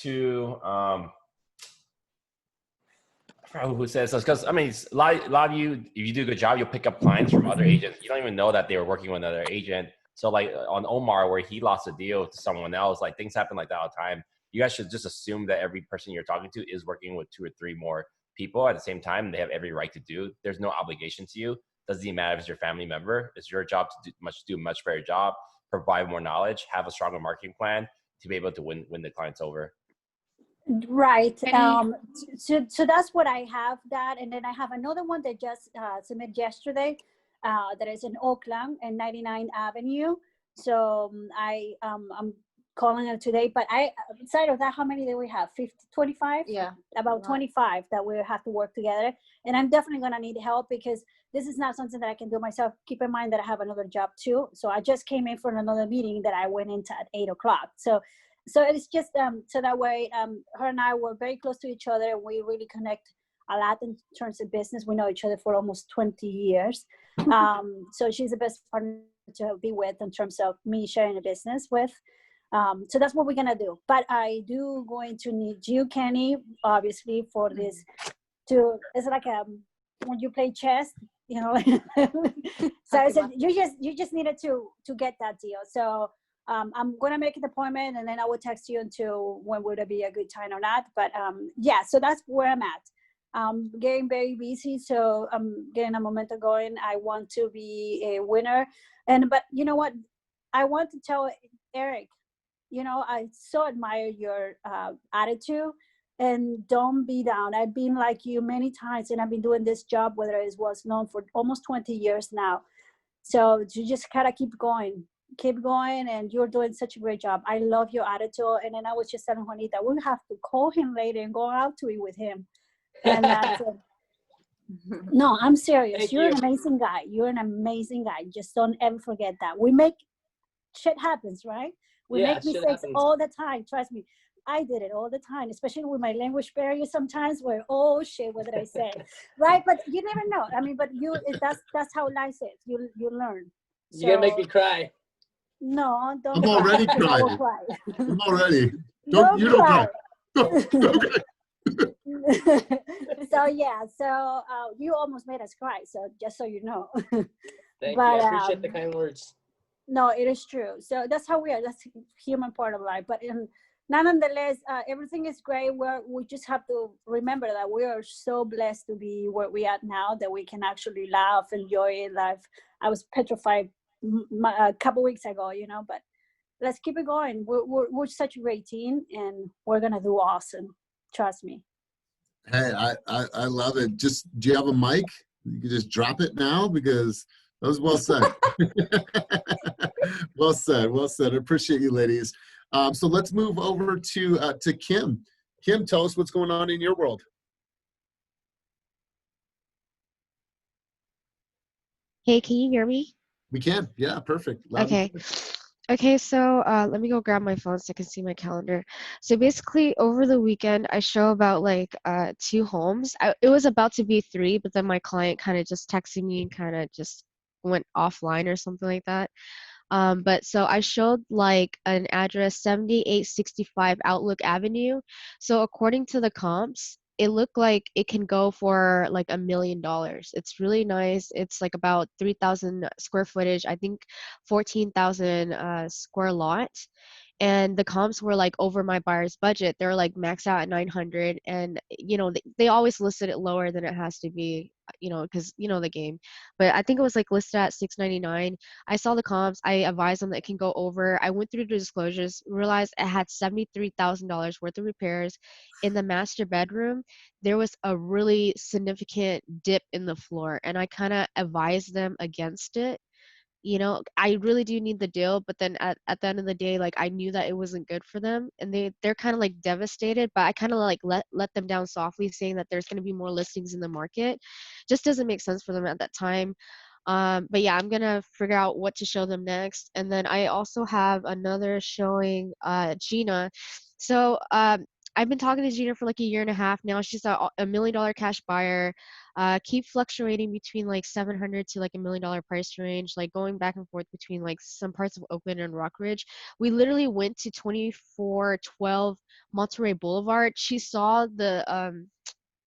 to I forgot who says this, because I mean, a lot of you, if you do a good job, you'll pick up clients from other agents. You don't even know that they were working with another agent. So like on Omar, where he lost a deal to someone else, like things happen like that all the time. You guys should just assume that every person you're talking to is working with 2 or 3 more people at the same time. They have every right to do. There's no obligation to you. Doesn't even matter if it's your family member. It's your job to do a much better job, provide more knowledge, have a stronger marketing plan to be able to win the clients over. Right. So that's what I have that. And then I have another one that just submitted yesterday that is in Oakland and 99 Avenue. So I'm calling it today, but outside of that, how many do we have? 50, 25? Yeah. About 25 that we have to work together. And I'm definitely going to need help because this is not something that I can do myself. Keep in mind that I have another job too. So I just came in for another meeting that I went into at 8 o'clock. So so it's just so that way her and I were very close to each other, and we really connect a lot in terms of business. We know each other for almost 20 years. So she's the best partner to be with in terms of me sharing a business with. So that's what we're gonna do. But I do going to need you, Kenny, obviously, for this. It's like when you play chess, you know. So I said you just needed to get that deal. So I'm gonna make an appointment, and then I will text you until when would it be a good time or not. But yeah, so that's where I'm at. Getting very busy, so I'm getting a momentum going. I want to be a winner, but you know what? I want to tell Eric, you know, I so admire your attitude, and don't be down. I've been like you many times, and I've been doing this job, whether it was known for almost 20 years now. So you just gotta keep going, and you're doing such a great job. I love your attitude. And then I was just telling Juanita, we'll have to call him later and go out to eat with him. And that's it. No, I'm serious. Thank You're you. an amazing guy. You're an amazing guy. Just don't ever forget that. We make shit happens, right? We Yeah, make shit mistakes happens. all the time. Trust me. I did it all the time, especially with my language barrier sometimes where, oh shit, what did I say? Right? But you never know. I mean, but that's how life is. You learn. You're gonna make me cry. No, don't I'm already cry. I will crying. cry. I'm already. Don't You don't cry. cry. So yeah, so you almost made us cry. So just so you know. Thank But you. I appreciate the kind words. no, it is true. So that's how we are. That's human part of life. But nonetheless, everything is great. We just have to remember that we are so blessed to be where we are now, that we can actually laugh, enjoy life. I was petrified a couple weeks ago, you know, but let's keep it going. We're such a great team, and we're gonna do awesome. Trust me. Hey, I love it. Just, do you have a mic? You can just drop it now, because that was well said. Well said. Well said. I appreciate you, ladies. So let's move over to Kim. Kim, tell us what's going on in your world. Hey, can you hear me? We can. Yeah, perfect. Loud and Okay. clear. Okay, so let me go grab my phone so I can see my calendar. So basically, over the weekend, I show about like 2 homes. It was about to be 3, but then my client kind of just texted me and kind of just went offline or something like that. But so I showed like an address 7865 Outlook Avenue. So according to the comps, it looked like it can go for like $1 million. It's really nice. It's like about 3,000 square footage. I think 14,000 square lot. And the comps were like over my buyer's budget. They're like maxed out at 900, and you know they always listed it lower than it has to be, you know, because you know the game. But I think it was like listed at 699. I saw the comps. I advised them that it can go over. I went through the disclosures, realized it had $73,000 worth of repairs. In the master bedroom, there was a really significant dip in the floor, and I kind of advised them against it. You know, I really do need the deal, but then at the end of the day, like I knew that it wasn't good for them, and they're kind of like devastated, but I kind of like let them down softly, saying that there's going to be more listings in the market. Just doesn't make sense for them at that time. But yeah, I'm gonna figure out what to show them next. And then I also have another showing, Gina. So I've been talking to Gina for like a year and a half now. She's a $1 million cash buyer. Keep fluctuating between like 700 to like $1 million price range, like going back and forth between like some parts of Oakland and Rockridge. We literally went to 2412 Monterey Boulevard. She saw the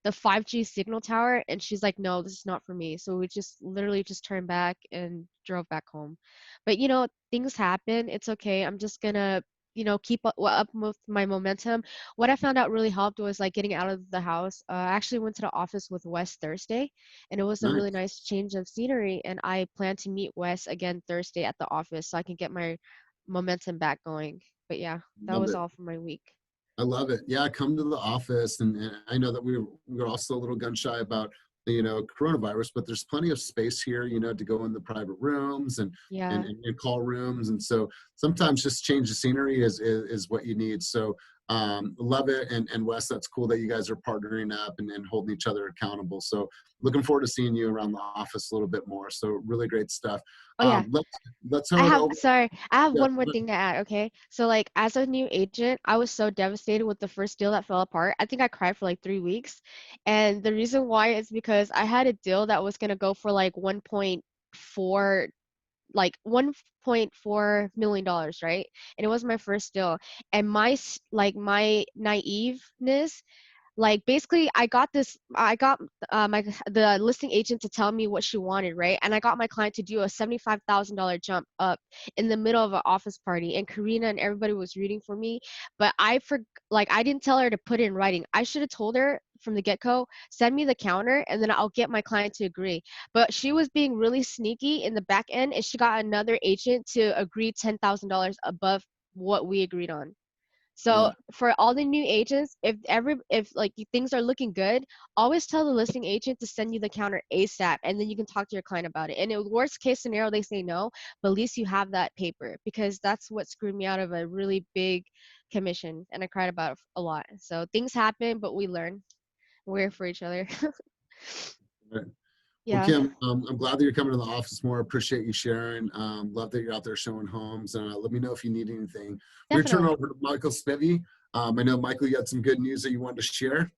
5G signal tower, and she's like, no, this is not for me. So we just literally just turned back and drove back home. But you know, things happen. It's okay. I'm just gonna, you know, keep up with my momentum. What I found out really helped was like getting out of the house. I actually went to the office with Wes Thursday, and it was a really Nice. nice change of scenery. And I plan to meet Wes again Thursday at the office so I can get my momentum back going. But yeah, that Love was it. all for my week. I love it. Yeah, come to the office, and I know that we were also a little gun shy about coronavirus, but there's plenty of space here, to go in the private rooms and Yeah. and call rooms, and so sometimes just change the scenery is what you need. So Love it. And Wes, that's cool that you guys are partnering up and holding each other accountable. So looking forward to seeing you around the office a little bit more. So really great stuff. Oh yeah. Let's head over. Sorry, I have Yeah, one more thing to add, okay? So like as a new agent, I was so devastated with the first deal that fell apart. I think I cried for like 3 weeks. And the reason why is because I had a deal that was gonna go for like 1.4 $1.4 million, right? And it was my first deal. And my naiveness, like basically I got the listing agent to tell me what she wanted, right? And I got my client to do a $75,000 jump up in the middle of an office party, and Karina and everybody was rooting for me. But I didn't tell her to put it in writing. I should have told her from the get-go, send me the counter and then I'll get my client to agree. But she was being really sneaky in the back end, and she got another agent to agree $10,000 above what we agreed on. So for all the new agents, if like things are looking good, always tell the listing agent to send you the counter ASAP, and then you can talk to your client about it. And in worst case scenario, they say no, but at least you have that paper, because that's what screwed me out of a really big commission, and I cried about it a lot. So things happen, but we learn. We're here for each other. Right. Well, Yeah. Kim, I'm glad that you're coming to the office more. Appreciate you sharing. Love that you're out there showing homes. Let me know if you need anything. We're turning Definitely. over to Michael Spivey. I know, Michael, you had some good news that you wanted to share.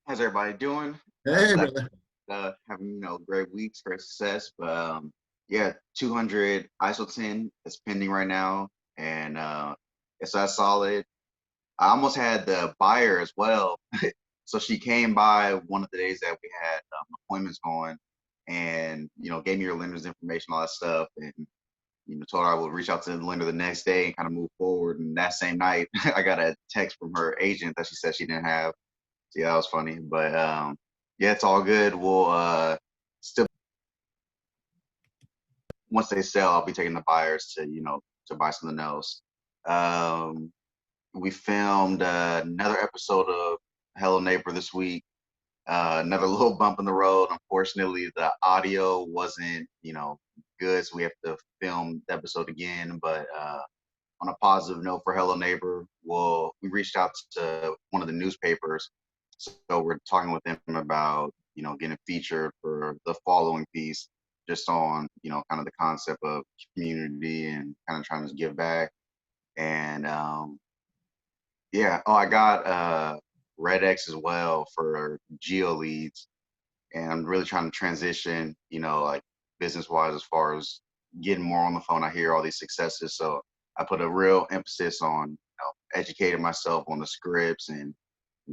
How's everybody doing? Hey, brother. Having great weeks, great success. But yeah, 200 ISO 10 is pending right now, and it's that solid. I almost had the buyer as well. So she came by one of the days that we had appointments going, and gave me her lender's information, all that stuff, and told her I would reach out to the lender the next day and kind of move forward. And that same night, I got a text from her agent that she said she didn't have. So yeah, that was funny. But yeah, it's all good. We'll still, once they sell, I'll be taking the buyers to buy something else. We filmed another episode of Hello Neighbor this week. Another little bump in the road. Unfortunately, the audio wasn't, good, so we have to film the episode again. But on a positive note for Hello Neighbor, we reached out to one of the newspapers, so we're talking with them about getting featured for the following piece, just on kind of the concept of community and kind of trying to give back. And yeah, I got Red X as well for geo leads, and I'm really trying to transition, like business wise, as far as getting more on the phone. I hear all these successes, so I put a real emphasis on educating myself on the scripts and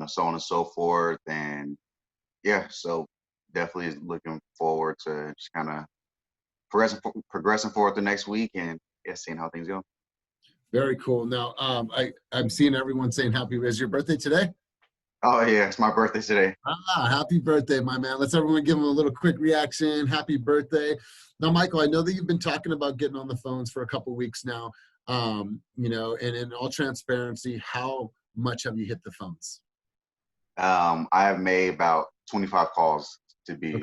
so on and so forth. And yeah, so definitely looking forward to just kind of progressing forward the next week, and yeah, seeing how things go. Very cool. Now, I'm seeing everyone saying happy. Is your birthday today? Oh yeah, it's my birthday today. Happy birthday, my man. Let's everyone give him a little quick reaction. Happy birthday. Now, Michael, I know that you've been talking about getting on the phones for a couple weeks now. And in all transparency, how much have you hit the phones? I have made about 25 calls to be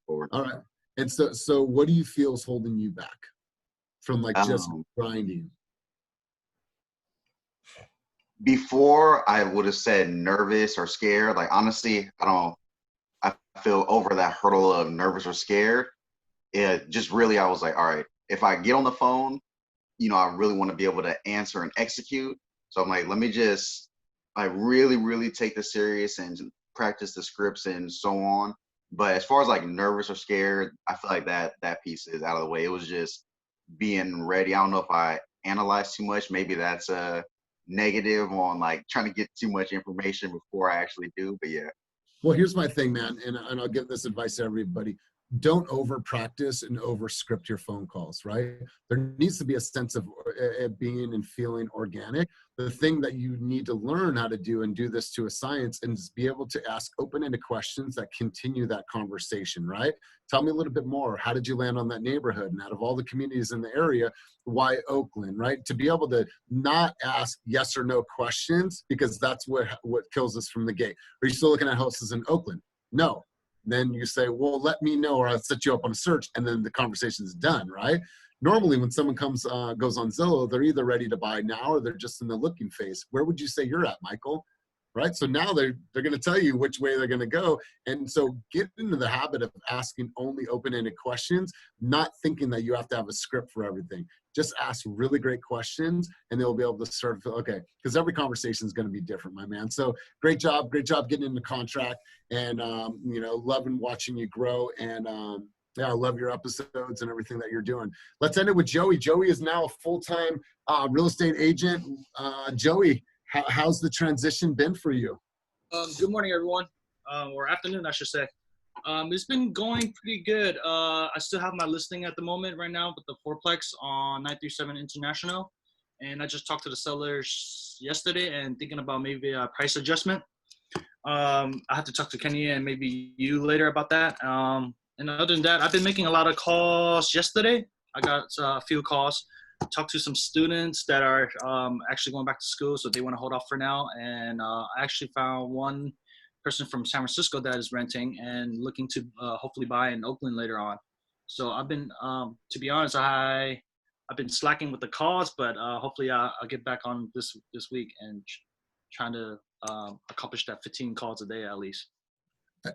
forward. All right. And so what do you feel is holding you back from like just grinding? Before I would have said nervous or scared. Like honestly, I feel over that hurdle of nervous or scared. It just really, I was like, all right, if I get on the phone, I really want to be able to answer and execute. So I'm like, let me just really, really take this serious and practice the scripts and so on. But as far as like nervous or scared, I feel like that piece is out of the way. It was just being ready. I don't know if I analyzed too much. Maybe that's a negative on like trying to get too much information before I actually do. But yeah. Well, here's my thing, man, and I'll give this advice to everybody. Don't over practice and over script your phone calls, right? There needs to be a sense of being and feeling organic. The thing that you need to learn how to do, and do this to a science, and is be able to ask open-ended questions that continue that conversation, right? Tell me a little bit more. How did you land on that neighborhood? And out of all the communities in the area, why Oakland, right? To be able to not ask yes or no questions, because that's what kills us from the gate. Are you still looking at houses in Oakland? No. Then you say, well, let me know, or I'll set you up on a search, and then the conversation's done, right? normally when someone goes on Zillow, they're either ready to buy now or they're just in the looking phase. Where would you say you're at, Michael? Right? So now they're going to tell you which way they're going to go. And so get into the habit of asking only open-ended questions, not thinking that you have to have a script for everything. Just ask really great questions and they'll be able to sort of, okay, because every conversation is going to be different, my man. So great job getting into contract, and, you know, loving watching you grow, and, yeah, I love your episodes and everything that you're doing. Let's end it with Joey. Joey is now a full-time real estate agent. Joey, how's the transition been for you? Good morning, everyone, or afternoon, I should say. It's been going pretty good. I still have my listing at the moment right now with the fourplex on 937 International, and I just talked to the sellers yesterday and thinking about maybe a price adjustment. I have to talk to Kenny and maybe you later about that. And other than that, I've been making a lot of calls yesterday. I got a few calls. Talked to some students that are actually going back to school, so they want to hold off for now. And I actually found one person from San Francisco that is renting and looking to hopefully buy in Oakland later on. So I've been, to be honest, I've been slacking with the calls, but hopefully I'll get back on this week and trying to accomplish that 15 calls a day at least.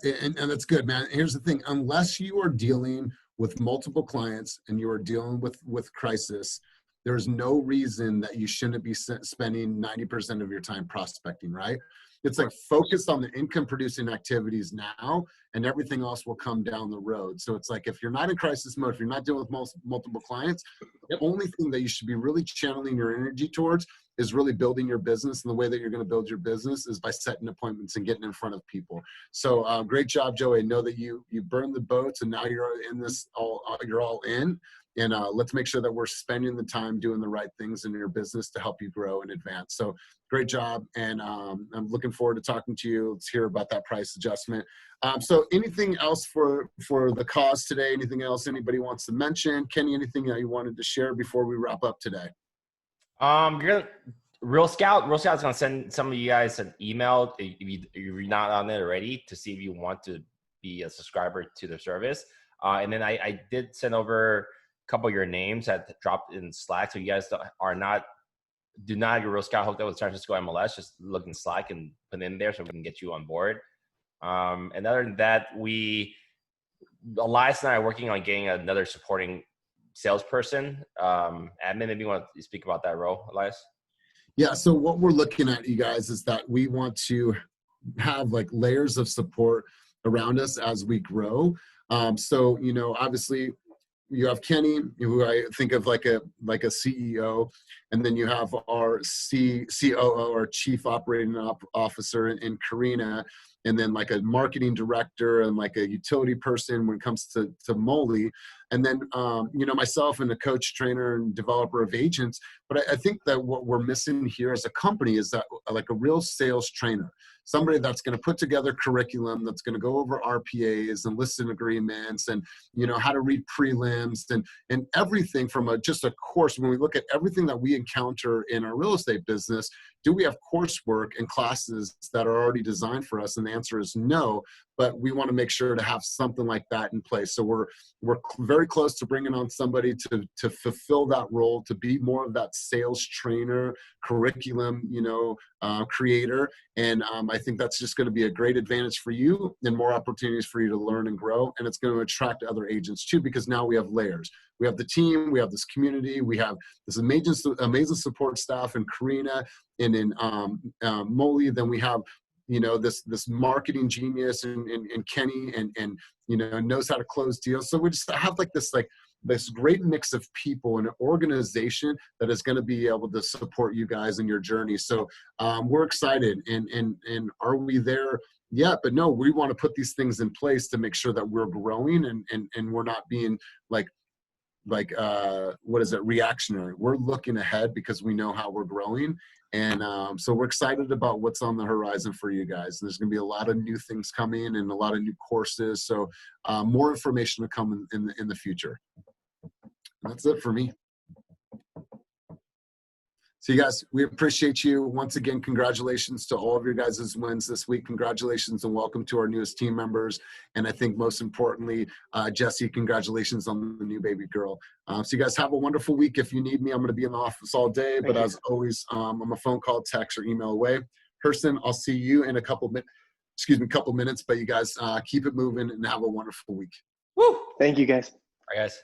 And that's good, man. Here's the thing: unless you are dealing with multiple clients and you are dealing with crisis, there's no reason that you shouldn't be spending 90% of your time prospecting, right? It's like focus on the income producing activities now, and everything else will come down the road. So it's like, if you're not in crisis mode, if you're not dealing with multiple clients, the only thing that you should be really channeling your energy towards is really building your business. And the way that you're going to build your business is by setting appointments and getting in front of people. So great job, Joey. I know that you burned the boats and now you're in this you're all in. And let's make sure that we're spending the time doing the right things in your business to help you grow and advance. So great job. And I'm looking forward to talking to you. Let's hear about that price adjustment. So anything else for the cause today? Anything else anybody wants to mention? Kenny, anything that you wanted to share before we wrap up today? Real Scout's gonna send some of you guys an email if you're not on it already, to see if you want to be a subscriber to their service. And then I did send over a couple of your names that dropped in Slack, so you guys do not have your Real Scout hooked up with San Francisco MLS. Just look in Slack and put it in there so we can get you on board. And other than that, Elias and I are working on getting another supporting salesperson. Admin, maybe you want to speak about that role, Elias? Yeah, so what we're looking at, you guys, is that we want to have like layers of support around us as we grow. So, you know, obviously you have Kenny, who I think of like a CEO, and then you have our COO, our Chief Operating Officer in Karina, and then like a marketing director and like a utility person when it comes to Molly. And then, you know, myself and a coach, trainer, and developer of agents. But I think that what we're missing here as a company is that like a real sales trainer, somebody that's going to put together curriculum, that's going to go over RPAs and listing agreements and, you know, how to read prelims and everything from just a course. When we look at everything that we encounter in our real estate business, do we have coursework and classes that are already designed for us? And the answer is no, but we want to make sure to have something like that in place. So we're very close to bringing on somebody to fulfill that role, to be more of that sales trainer, curriculum, you know, creator. And I think that's just going to be a great advantage for you and more opportunities for you to learn and grow. And it's going to attract other agents too, because now we have layers. We have the team, we have this community, we have this amazing support staff in Karina and in Molly. Then we have, you know, this marketing genius and Kenny and you know, knows how to close deals. So we just have like this great mix of people and an organization that is going to be able to support you guys in your journey. So we're excited and are we there yet? But no, we want to put these things in place to make sure that we're growing and we're not being like what is it, reactionary. We're looking ahead because we know how we're growing. And so we're excited about what's on the horizon for you guys. There's going to be a lot of new things coming and a lot of new courses. So more information to come in the future. That's it for me. So you guys, we appreciate you. Once again, congratulations to all of your guys' wins this week. Congratulations and welcome to our newest team members. And I think most importantly, Jesse, congratulations on the new baby girl. So you guys have a wonderful week. If you need me, I'm going to be in the office all day. But as always, I'm a phone call, text, or email away. Hurston, I'll see you in a couple minutes. But you guys keep it moving and have a wonderful week. Woo! Thank you, guys. All right, guys.